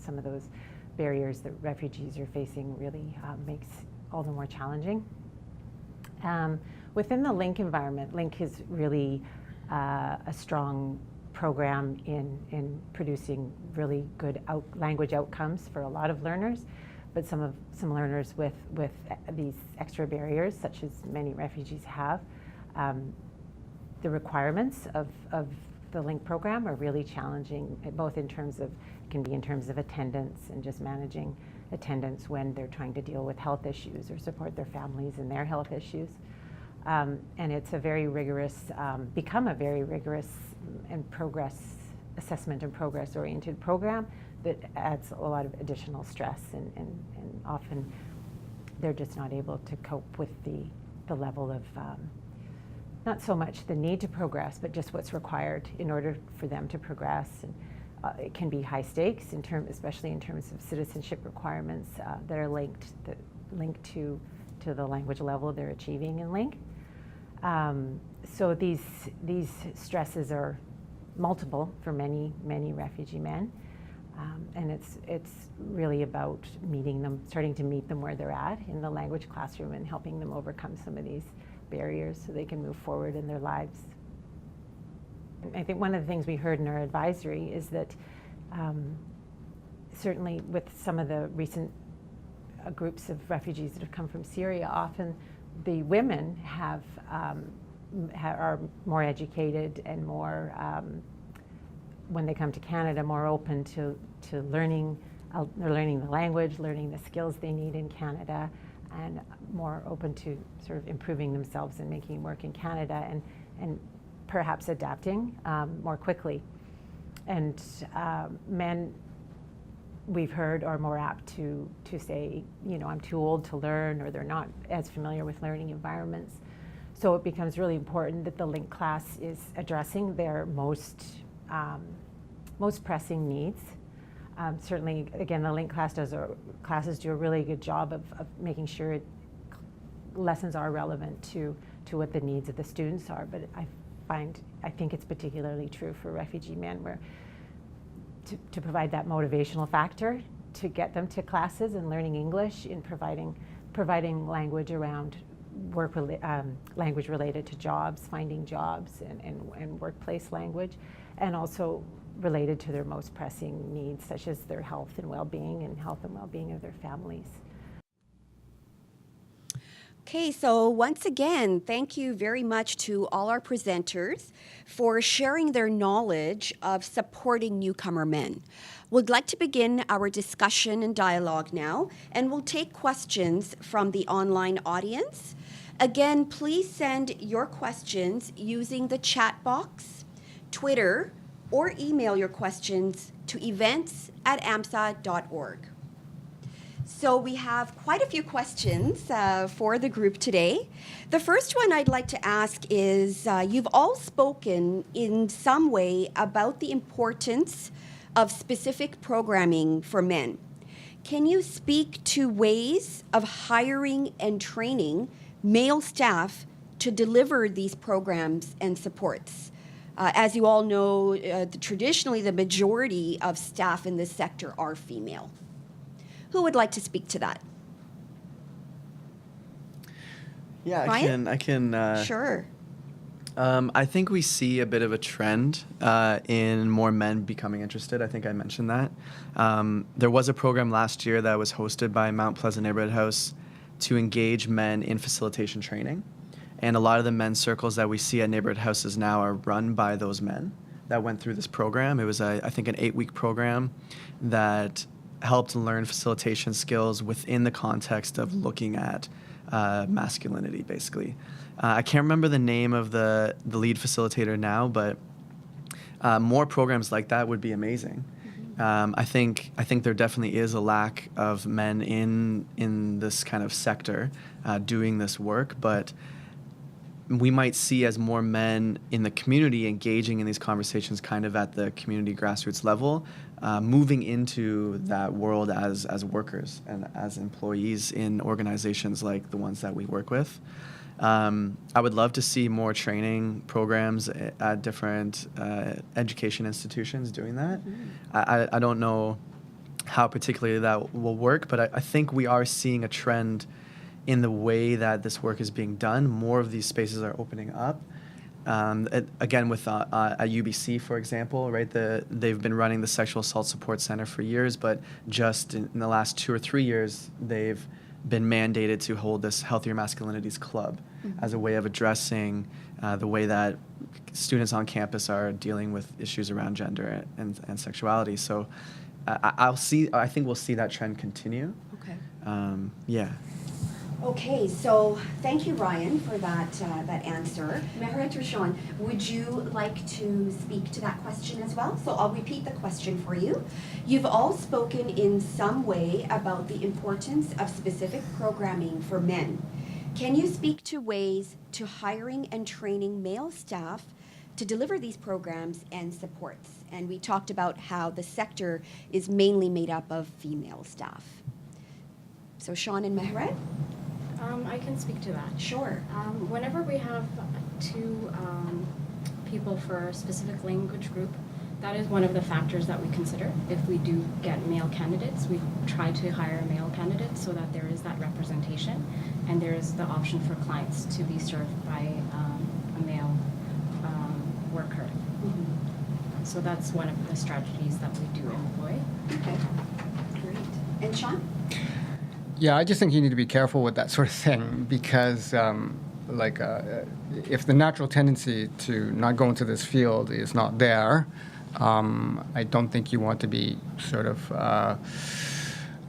some of those barriers that refugees are facing really makes all the more challenging. Within the LINK environment, LINK is really a strong program in producing really good language outcomes for a lot of learners, but some learners with these extra barriers, such as many refugees have. The requirements of the LINK program are really challenging, both in terms of attendance and just managing attendance when they're trying to deal with health issues or support their families in their health issues. And it's become a very rigorous and assessment and progress oriented program that adds a lot of additional stress, and often they're just not able to cope with the level of not so much the need to progress, but just what's required in order for them to progress. And it can be high stakes especially in terms of citizenship requirements that are linked to the language level they're achieving in LINK. So these stresses are multiple for many refugee men, and it's really about starting to meet them where they're at in the language classroom and helping them overcome some of these barriers so they can move forward in their lives. I think one of the things we heard in our advisory is that certainly with some of the recent groups of refugees that have come from Syria, often the women are more educated and more, when they come to Canada, more open to learning the language, learning the skills they need in Canada, and more open to sort of improving themselves and making work in Canada, and perhaps adapting more quickly. And men, we've heard, are more apt to say, I'm too old to learn, or they're not as familiar with learning environments. So it becomes really important that the LINK class is addressing their most pressing needs. Certainly, again, the LINK classes do a really good job of making sure lessons are relevant to what the needs of the students are. But I think it's particularly true for refugee men, where to provide that motivational factor to get them to classes and learning English, in providing language around language related to jobs, finding jobs, and workplace language, and also related to their most pressing needs, such as their health and well-being of their families. Okay, so once again, thank you very much to all our presenters for sharing their knowledge of supporting newcomer men. We'd like to begin our discussion and dialogue now, and we'll take questions from the online audience. Again, please send your questions using the chat box, Twitter, or email your questions to events@amsa.org. So we have quite a few questions for the group today. The first one I'd like to ask is, you've all spoken in some way about the importance of specific programming for men. Can you speak to ways of hiring and training male staff to deliver these programs and supports? As you all know, traditionally the majority of staff in this sector are female. Who would like to speak to that? Yeah, Ryan? I can. Sure. I think we see a bit of a trend in more men becoming interested. I think I mentioned that. There was a program last year that was hosted by Mount Pleasant Neighborhood House to engage men in facilitation training. And a lot of the men's circles that we see at neighborhood houses now are run by those men that went through this program. It was, I think, an 8-week program that helped learn facilitation skills within the context of looking at masculinity, basically. I can't remember the name of the lead facilitator now, but more programs like that would be amazing. I think there definitely is a lack of men in this kind of sector doing this work, but we might see as more men in the community engaging in these conversations kind of at the community grassroots level, moving into that world as workers and as employees in organizations like the ones that we work with. I would love to see more training programs at different education institutions doing that. I don't know how particularly that will work, but I think we are seeing a trend in the way that this work is being done. More of these spaces are opening up. Again, with at UBC, for example, right? They've been running the Sexual Assault Support Center for years, but just in the last 2 or 3 years, they've been mandated to hold this Healthier Masculinities Club as a way of addressing the way that students on campus are dealing with issues around gender and sexuality. So I think we'll see that trend continue. Okay. Yeah. Okay, so thank you, Ryan, for that answer. Mehret or Sean, would you like to speak to that question as well? So I'll repeat the question for you. You've all spoken in some way about the importance of specific programming for men. Can you speak to ways to hiring and training male staff to deliver these programs and supports? And we talked about how the sector is mainly made up of female staff. So Sean and Mehret? I can speak to that. Sure. Whenever we have 2 people for a specific language group, that is one of the factors that we consider. If we do get male candidates, we try to hire male candidates so that there is that representation, and there is the option for clients to be served by a male worker. So that's one of the strategies that we do employ. Okay, great. And Sean? Yeah, I just think you need to be careful with that sort of thing because, if the natural tendency to not go into this field is not there, I don't think you want to be sort of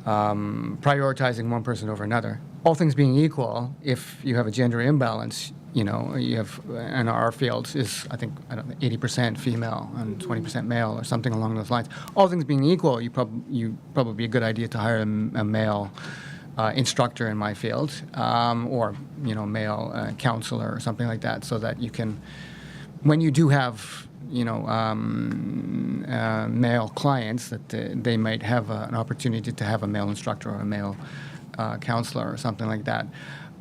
prioritizing one person over another. All things being equal, if you have a gender imbalance, you have, in our field is, I think, 80% female and 20% male or something along those lines. All things being equal, you probably be a good idea to hire a male instructor in my field, or male counselor or something like that, so that you can, when you do have male clients, that they might have an opportunity to have a male instructor or a male counselor or something like that.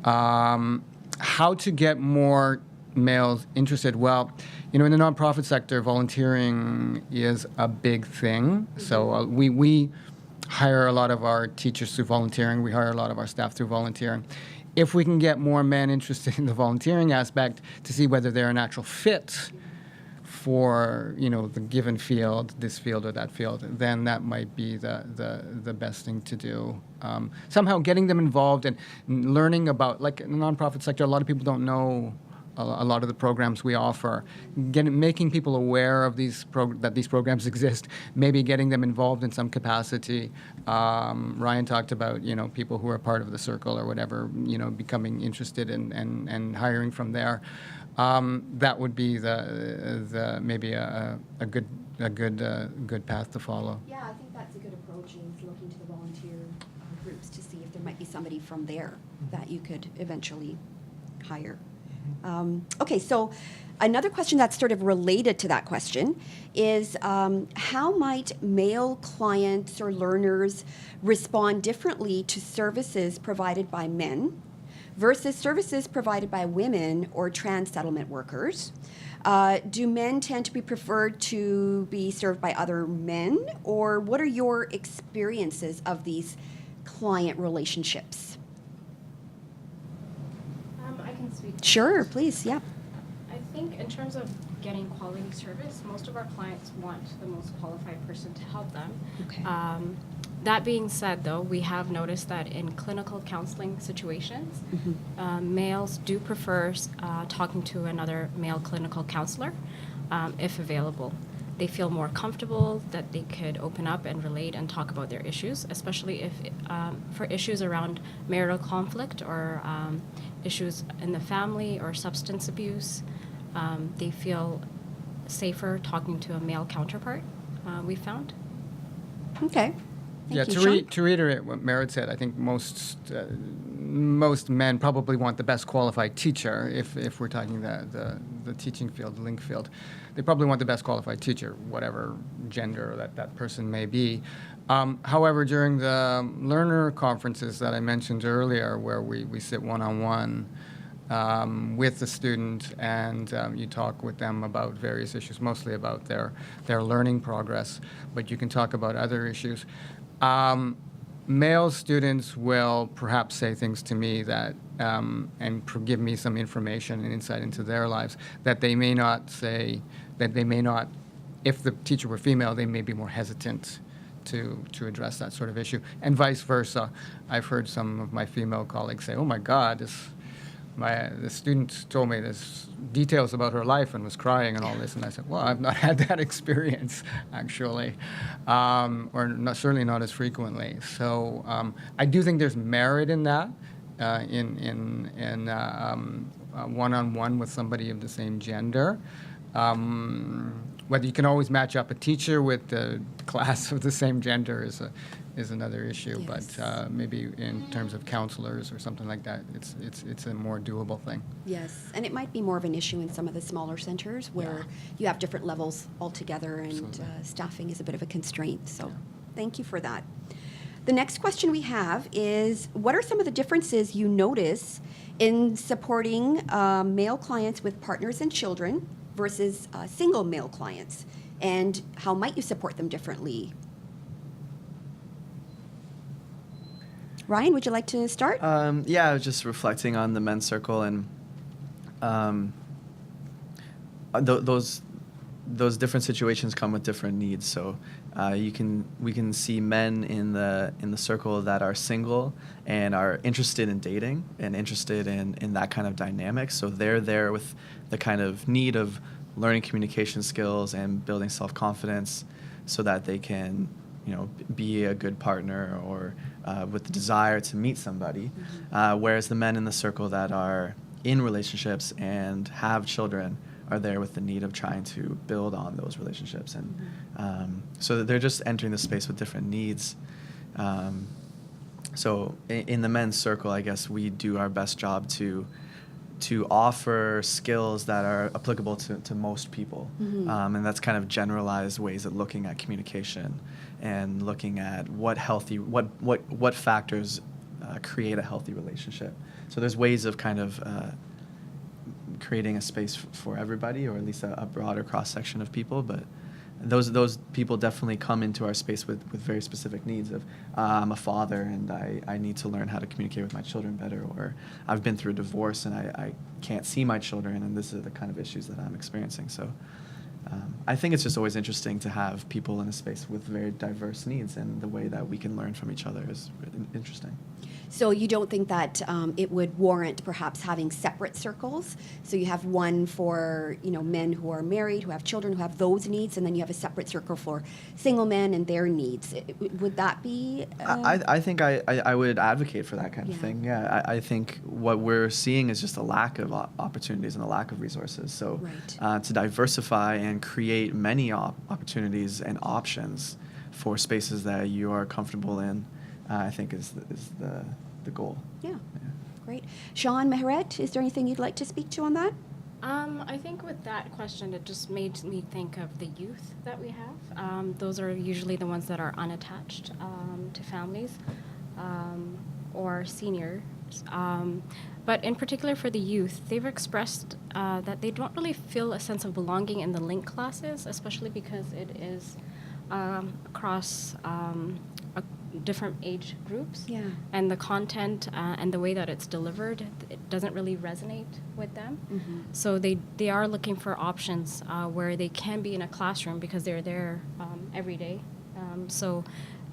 How to get more males interested? Well, in the nonprofit sector, volunteering is a big thing. So we hire a lot of our teachers through volunteering. We hire a lot of our staff through volunteering. If we can get more men interested in the volunteering aspect to see whether they're a natural fit for the given field, this field or that field, then that might be the best thing to do. Somehow getting them involved and learning about, like in the nonprofit sector, a lot of people don't know a lot of the programs we offer. Making people aware of that these programs exist, maybe getting them involved in some capacity. Ryan talked about people who are part of the circle or whatever, becoming interested and hiring from there. That would be the maybe a good path to follow. Yeah, I think that's a good approach, is looking to the volunteer groups to see if there might be somebody from there that you could eventually hire. Okay, so another question that's sort of related to that question is how might male clients or learners respond differently to services provided by men versus services provided by women or trans settlement workers? Do men tend to be preferred to be served by other men, or what are your experiences of these client relationships? I can speak. Sure, please, yeah. I think in terms of getting quality service, most of our clients want the most qualified person to help them. Okay. That being said, though, we have noticed that in clinical counseling situations, males do prefer talking to another male clinical counselor if available. they feel more comfortable, that they could open up and relate and talk about their issues, especially if for issues around marital conflict or issues in the family or substance abuse. They feel safer talking to a male counterpart, we found. Okay. Yeah, Thank you, Sean. to reiterate what Merritt said, I think most men probably want the best qualified teacher. If we're talking the teaching field, the link field, they probably want the best qualified teacher, whatever gender that person may be. However, during the learner conferences that I mentioned earlier, where we sit one-on-one with the student and you talk with them about various issues, mostly about their learning progress, but you can talk about other issues. Male students will perhaps say things to me that, and give me some information and insight into their lives that they may not say, that they may not, if the teacher were female, they may be more hesitant to address that sort of issue, and vice versa. I've heard some of my female colleagues say, "Oh my God, the student told me this details about her life and was crying and all this," and I said, "Well, I've not had that experience actually, or certainly not as frequently." So I do think there's merit in that, in one-on-one with somebody of the same gender. Whether you can always match up a teacher with the class of the same gender is another issue, Yes. but maybe in terms of counselors or something like that, it's a more doable thing. Yes, and it might be more of an issue in some of the smaller centers where you have different levels altogether, and Absolutely. staffing is a bit of a constraint. So thank you for that. The next question we have is, what are some of the differences you notice in supporting male clients with partners and children versus single male clients? And how might you support them differently? Ryan, would you like to start? Yeah, I was just reflecting on the men's circle, and those different situations come with different needs. So we can see men in the circle that are single and are interested in dating and interested in that kind of dynamic. So they're there with the kind of need of learning communication skills and building self-confidence, so that they can, be a good partner, or with the desire to meet somebody. Whereas the men in the circle that are in relationships and have children are there with the need of trying to build on those relationships. And so they're just entering the space with different needs. So in the men's circle, I guess we do our best job to offer skills that are applicable to most people. And that's kind of generalized ways of looking at communication and looking at what factors create a healthy relationship. So there's ways of kind of creating a space for everybody, or at least a broader cross-section of people, but those people definitely come into our space with very specific needs of, I'm a father and I need to learn how to communicate with my children better, or I've been through a divorce and I can't see my children, and this is the kind of issues that I'm experiencing. So I think it's just always interesting to have people in a space with very diverse needs, and the way that we can learn from each other is really interesting. So you don't think that it would warrant perhaps having separate circles? So you have one for men who are married, who have children, who have those needs, and then you have a separate circle for single men and their needs. Would that be? I think I would advocate for that kind of Yeah. thing. Yeah, I think what we're seeing is just a lack of opportunities and a lack of resources. So Right. to diversify and create many opportunities and options for spaces that you are comfortable in, I think is the goal. Yeah, great. Sean, Mehret, is there anything you'd like to speak to on that? I think with that question, it just made me think of the youth that we have. Those are usually the ones that are unattached to families or seniors. But in particular for the youth, they've expressed that they don't really feel a sense of belonging in the link classes, especially because it is across different age groups. Yeah. And the content and the way that it's delivered, it doesn't really resonate with them. So they are looking for options where they can be in a classroom because they're there every day. So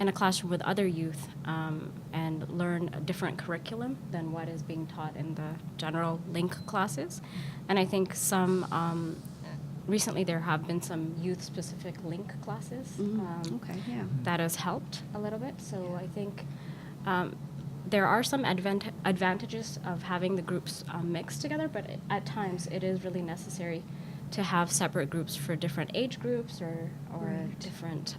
in a classroom with other youth and learn a different curriculum than what is being taught in the general link classes. And I think some recently there have been some youth-specific link classes Okay, yeah. that has helped a little bit. So I think there are some advantages of having the groups mixed together, but at times it is really necessary to have separate groups for different age groups or different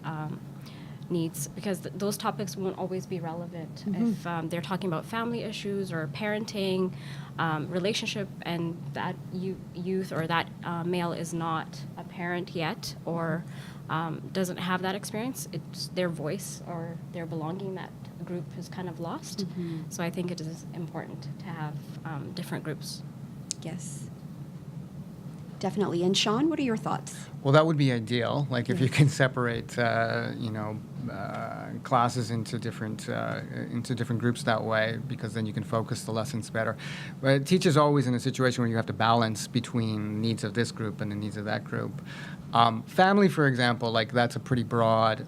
needs, because those topics won't always be relevant if they're talking about family issues or parenting, relationship, and that youth or that male is not a parent yet or doesn't have that experience. It's their voice or their belonging that group is kind of lost. So I think it is important to have different groups. Yes. Definitely. And Sean, what are your thoughts? Well, that would be ideal. Like if you can separate, classes into different groups that way, because then you can focus the lessons better. But a teacher's always in a situation where you have to balance between needs of this group and the needs of that group. Family, for example, like that's a pretty broad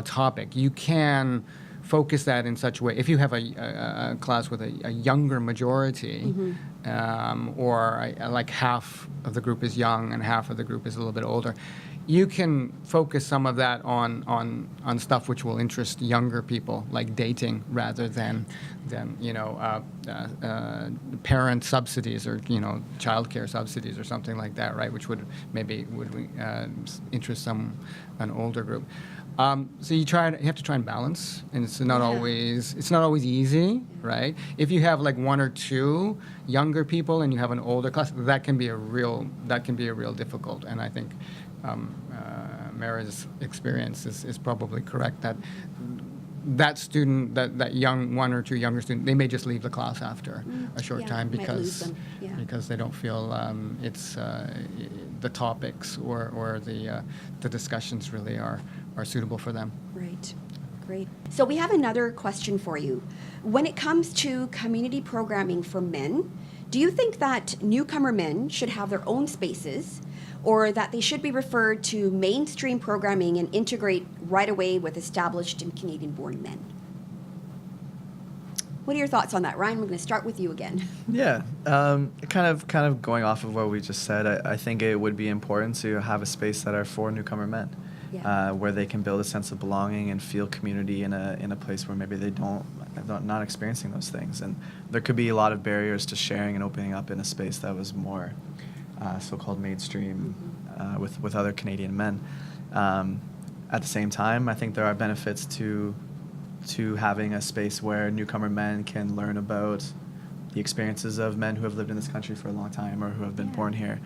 topic. You can focus that in such a way. If you have a class with a younger majority, or like half of the group is young and half of the group is a little bit older, you can focus some of that on stuff which will interest younger people, like dating, rather than parent subsidies or childcare subsidies or something like that, right? Which would interest an older group. So you have to try and balance, and it's not always easy, right? If you have like one or two younger people and you have an older class, that can be a real difficult. And I think Mara's experience is probably correct that student, that young one or two younger student, they may just leave the class after a short time because they don't feel it's the topics or the discussions really are suitable for them. Right. Great. So we have another question for you. When it comes to community programming for men, do you think that newcomer men should have their own spaces, or that they should be referred to mainstream programming and integrate right away with established and Canadian-born men? What are your thoughts on that, Ryan? We're going to start with you again. Yeah, kind of going off of what we just said, I think it would be important to have a space that are for newcomer men, where they can build a sense of belonging and feel community in a place where maybe they're not experiencing those things. And there could be a lot of barriers to sharing and opening up in a space that was more so-called mainstream with other Canadian men. At the same time, I think there are benefits to having a space where newcomer men can learn about the experiences of men who have lived in this country for a long time or who have been born here.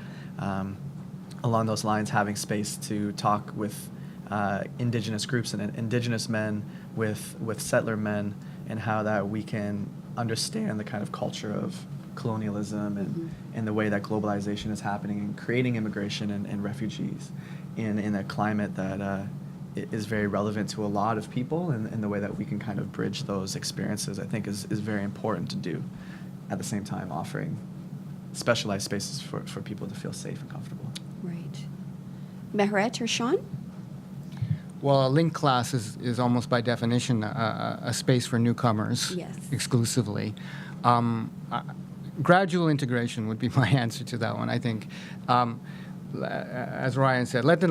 Along those lines, having space to talk with Indigenous groups and Indigenous men with settler men, and how that we can understand the kind of culture of colonialism and the way that globalization is happening and creating immigration and refugees in a climate that is very relevant to a lot of people, and the way that we can kind of bridge those experiences, I think is very important to do. At the same time, offering specialized spaces for people to feel safe and comfortable. Right. Mehret or Sean? Well, a link class is almost by definition a space for newcomers exclusively. Gradual integration would be my answer to that one. I think, as Ryan said, let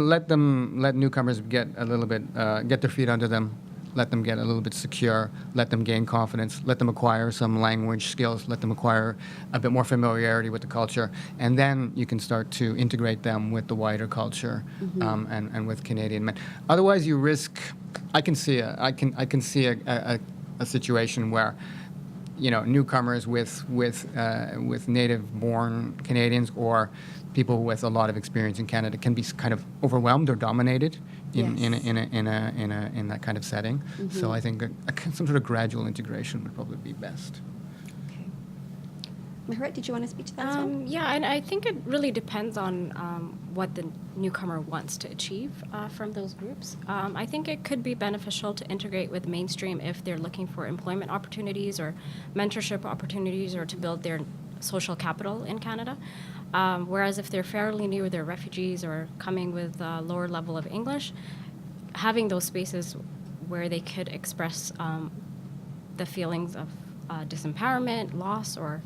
newcomers get a little bit, get their feet under them, let them get a little bit secure, let them gain confidence, let them acquire some language skills, let them acquire a bit more familiarity with the culture, and then you can start to integrate them with the wider culture and with Canadian men. Otherwise, you risk. I can see a situation where, newcomers with native-born Canadians or people with a lot of experience in Canada can be kind of overwhelmed or dominated in that kind of setting. So I think some sort of gradual integration would probably be best. Okay. Mehret, did you want to speak to that as well? Yeah, and I think it really depends on what the newcomer wants to achieve from those groups. I think it could be beneficial to integrate with mainstream if they're looking for employment opportunities or mentorship opportunities or to build their social capital in Canada. Whereas if they're fairly new, they're refugees or coming with a lower level of English, having those spaces where they could express the feelings of disempowerment, loss, or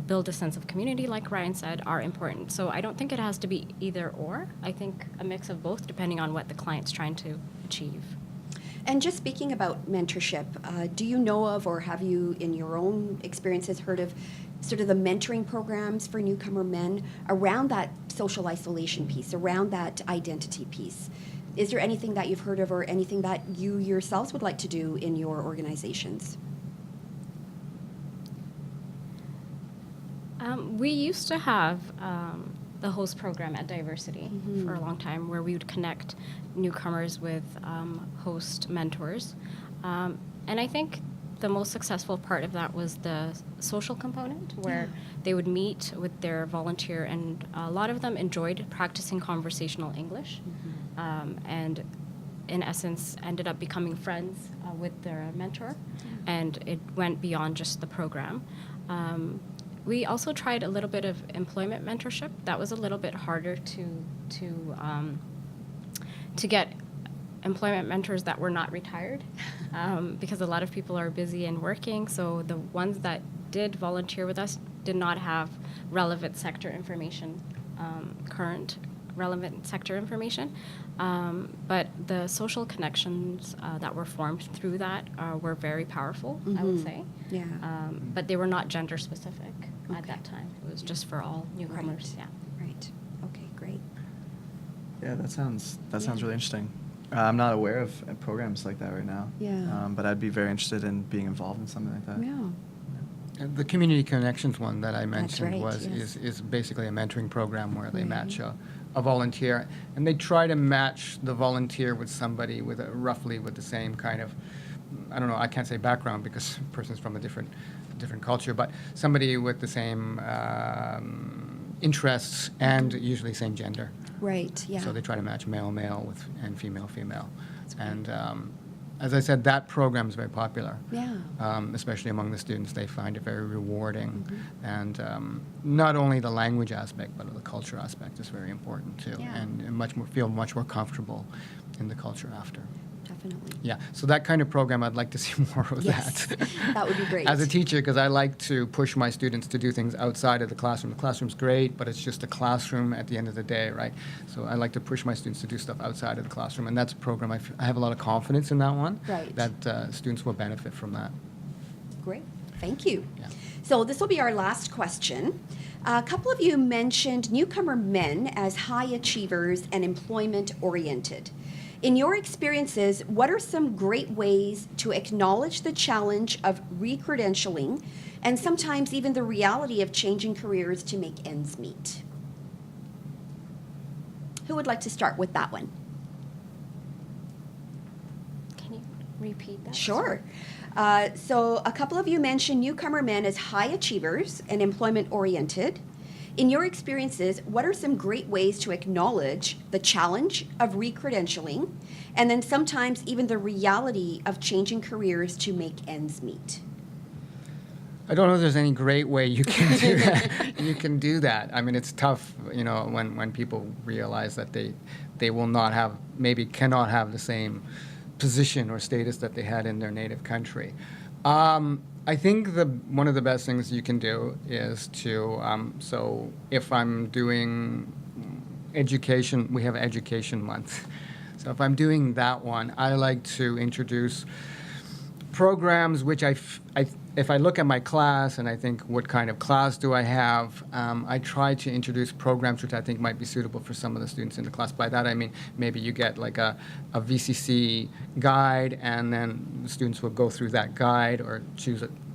build a sense of community, like Ryan said, are important. So I don't think it has to be either or. I think a mix of both, depending on what the client's trying to achieve. And just speaking about mentorship, do you know of, or have you in your own experiences heard of sort of the mentoring programs for newcomer men around that social isolation piece, around that identity piece? Is there anything that you've heard of or anything that you yourselves would like to do in your organizations? We used to have the host program at Diversity for a long time, where we would connect newcomers with host mentors. And I think the most successful part of that was the social component, where they would meet with their volunteer, and a lot of them enjoyed practicing conversational English, and in essence ended up becoming friends with their mentor, and it went beyond just the program. We also tried a little bit of employment mentorship. That was a little bit harder to get employment mentors that were not retired, because a lot of people are busy and working. So the ones that did volunteer with us did not have relevant sector information, current relevant sector information. But the social connections that were formed through that were very powerful, I would say. Yeah. But they were not gender specific at that time. It was just for all newcomers. Right. Yeah. Right. Okay, great. Yeah, that sounds really interesting. I'm not aware of programs like that right now. Yeah. But I'd be very interested in being involved in something like that. Yeah. And the Community Connections one that I mentioned right, yes. is basically a mentoring program where they match a volunteer, and they try to match the volunteer with somebody with roughly with the same kind of, I don't know, I can't say background because the person's from a different culture, but somebody with the same interests and usually same gender. Right, yeah. So they try to match male with and female. And as I said, that program is very popular. Yeah. Especially among the students, they find it very rewarding. And not only the language aspect, but the culture aspect is very important too. Yeah. And feel much more comfortable in the culture after. Definitely. Yeah, so that kind of program, I'd like to see more of Yes, that. that would be great. As a teacher, because I like to push my students to do things outside of the classroom. The classroom's great, but it's just a classroom at the end of the day, right? So I like to push my students to do stuff outside of the classroom, and that's a program I have a lot of confidence in that one. Right. That students will benefit from that. Great, thank you. Yeah. So this will be our last question. A couple of you mentioned newcomer men as high achievers and employment-oriented. In your experiences, what are some great ways to acknowledge the challenge of re-credentialing and sometimes even the reality of changing careers to make ends meet? Who would like to start with that one? Can you repeat that? Sure. So a couple of you mentioned newcomer men as high achievers and employment-oriented. In your experiences, what are some great ways to acknowledge the challenge of re-credentialing and then sometimes even the reality of changing careers to make ends meet? I don't know if there's any great way you can do that. You can do that. I mean, it's tough, when people realize that they will not have, maybe cannot have the same position or status that they had in their native country. I think one of the best things you can do is to, so if I'm doing education, we have Education Month. So if I'm doing that one, I like to introduce programs which if I look at my class and I think what kind of class do I have, I try to introduce programs which I think might be suitable for some of the students in the class. By that I mean maybe you get like a VCC guide, and then the students will go through that guide or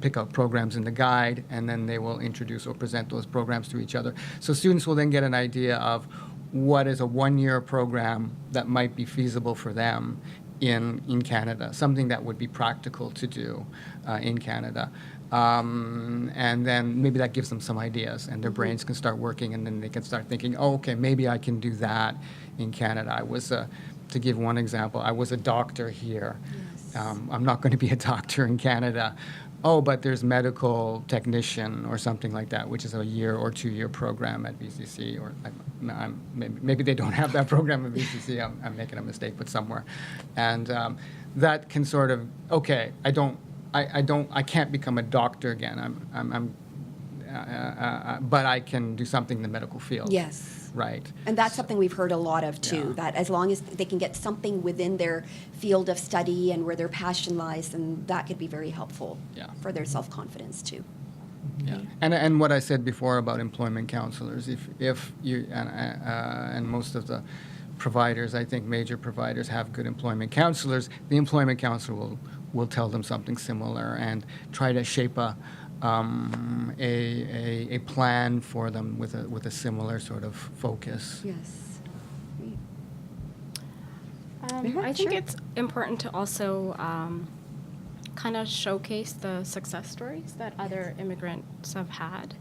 pick out programs in the guide, and then they will introduce or present those programs to each other. So students will then get an idea of what is a one-year program that might be feasible for them in Canada, something that would be practical to do in Canada. And then maybe that gives them some ideas, and their brains can start working, and then they can start thinking, oh, okay, maybe I can do that in Canada. I was, to give one example, I was a doctor here. Yes. I'm not going to be a doctor in Canada. Oh, but there's medical technician or something like that, which is a 1 or 2 year program at VCC, or maybe they don't have that program at VCC. I'm making a mistake, but somewhere, and that can sort of I can't become a doctor again. but I can do something in the medical field. Yes. Right. And that's something we've heard a lot of too, Yeah. that as long as they can get something within their field of study and where their passion lies, then that could be very helpful Yeah. for their self-confidence too. Yeah, and what I said before about employment counselors, if you and most of the providers, I think major providers have good employment counselors, the employment counselor will tell them something similar and try to shape a plan for them with a similar sort of focus. Yes. Great. I think Sure. it's important to also kind of showcase the success stories that other immigrants have had.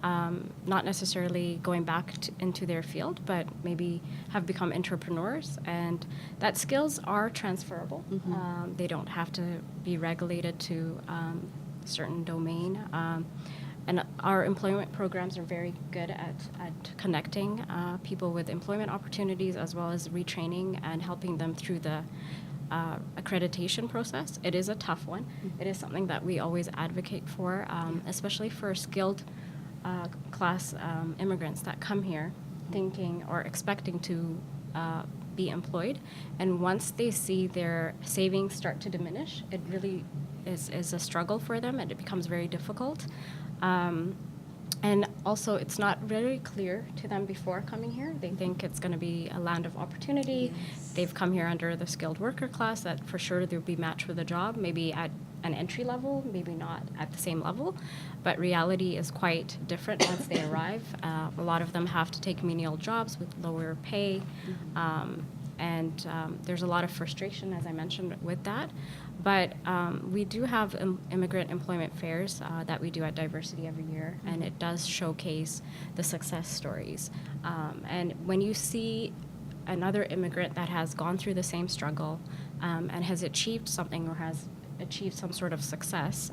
Not necessarily going back into their field, but maybe have become entrepreneurs, and that skills are transferable. They don't have to be regulated to a certain domain. And our employment programs are very good at connecting people with employment opportunities, as well as retraining and helping them through the accreditation process. It is a tough one. It is something that we always advocate for, especially for skilled class immigrants that come here thinking or expecting to be employed. And once they see their savings start to diminish, it really is a struggle for them, and it becomes very difficult. And also, it's not very clear to them before coming here. They think it's going to be a land of opportunity. Yes. They've come here under the skilled worker class, that for sure they'll be matched with a job, maybe at an entry level, maybe not at the same level. But reality is quite different once they arrive. A lot of them have to take menial jobs with lower pay. And there's a lot of frustration, as I mentioned, with that. But we do have immigrant employment fairs that we do at Diversity every year, and it does showcase the success stories. And when you see another immigrant that has gone through the same struggle and has achieved something or has achieved some sort of success,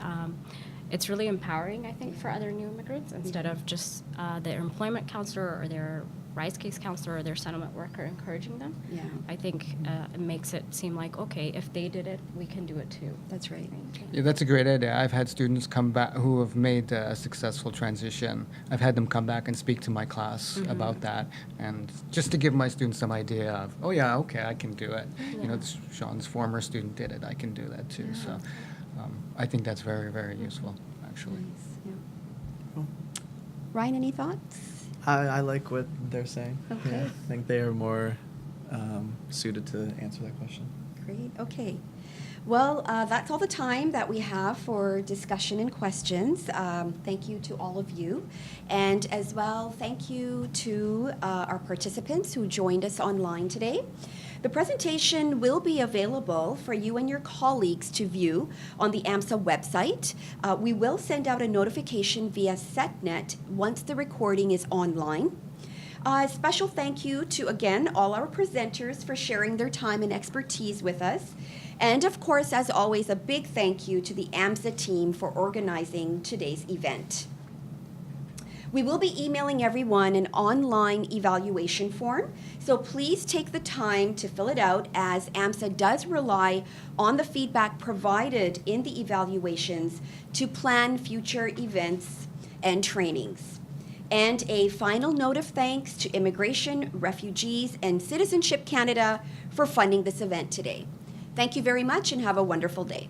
it's really empowering, I think, for other new immigrants, instead of just their employment counselor or their rise case counselor or their settlement worker encouraging them. Yeah. I think it makes it seem like, okay, if they did it, we can do it too. That's right. Yeah, that's a great idea. I've had students come back who have made a successful transition. I've had them come back and speak to my class about that, and just to give my students some idea of, oh yeah, okay, I can do it. You know, Sean's former student did it. I can do that too. So I think that's very, very useful, actually. Nice. Yeah. Ryan, any thoughts? I like what they're saying. Okay. Yeah, I think they are more suited to answer that question. Great. Okay. Well, that's all the time that we have for discussion and questions. Thank you to all of you. And as well, thank you to our participants who joined us online today. The presentation will be available for you and your colleagues to view on the AMSA website. We will send out a notification via SetNet once the recording is online. A special thank you to, again, all our presenters for sharing their time and expertise with us. And of course, as always, a big thank you to the AMSA team for organizing today's event. We will be emailing everyone an online evaluation form, so please take the time to fill it out, as AMSA does rely on the feedback provided in the evaluations to plan future events and trainings. And a final note of thanks to Immigration, Refugees, and Citizenship Canada for funding this event today. Thank you very much and have a wonderful day.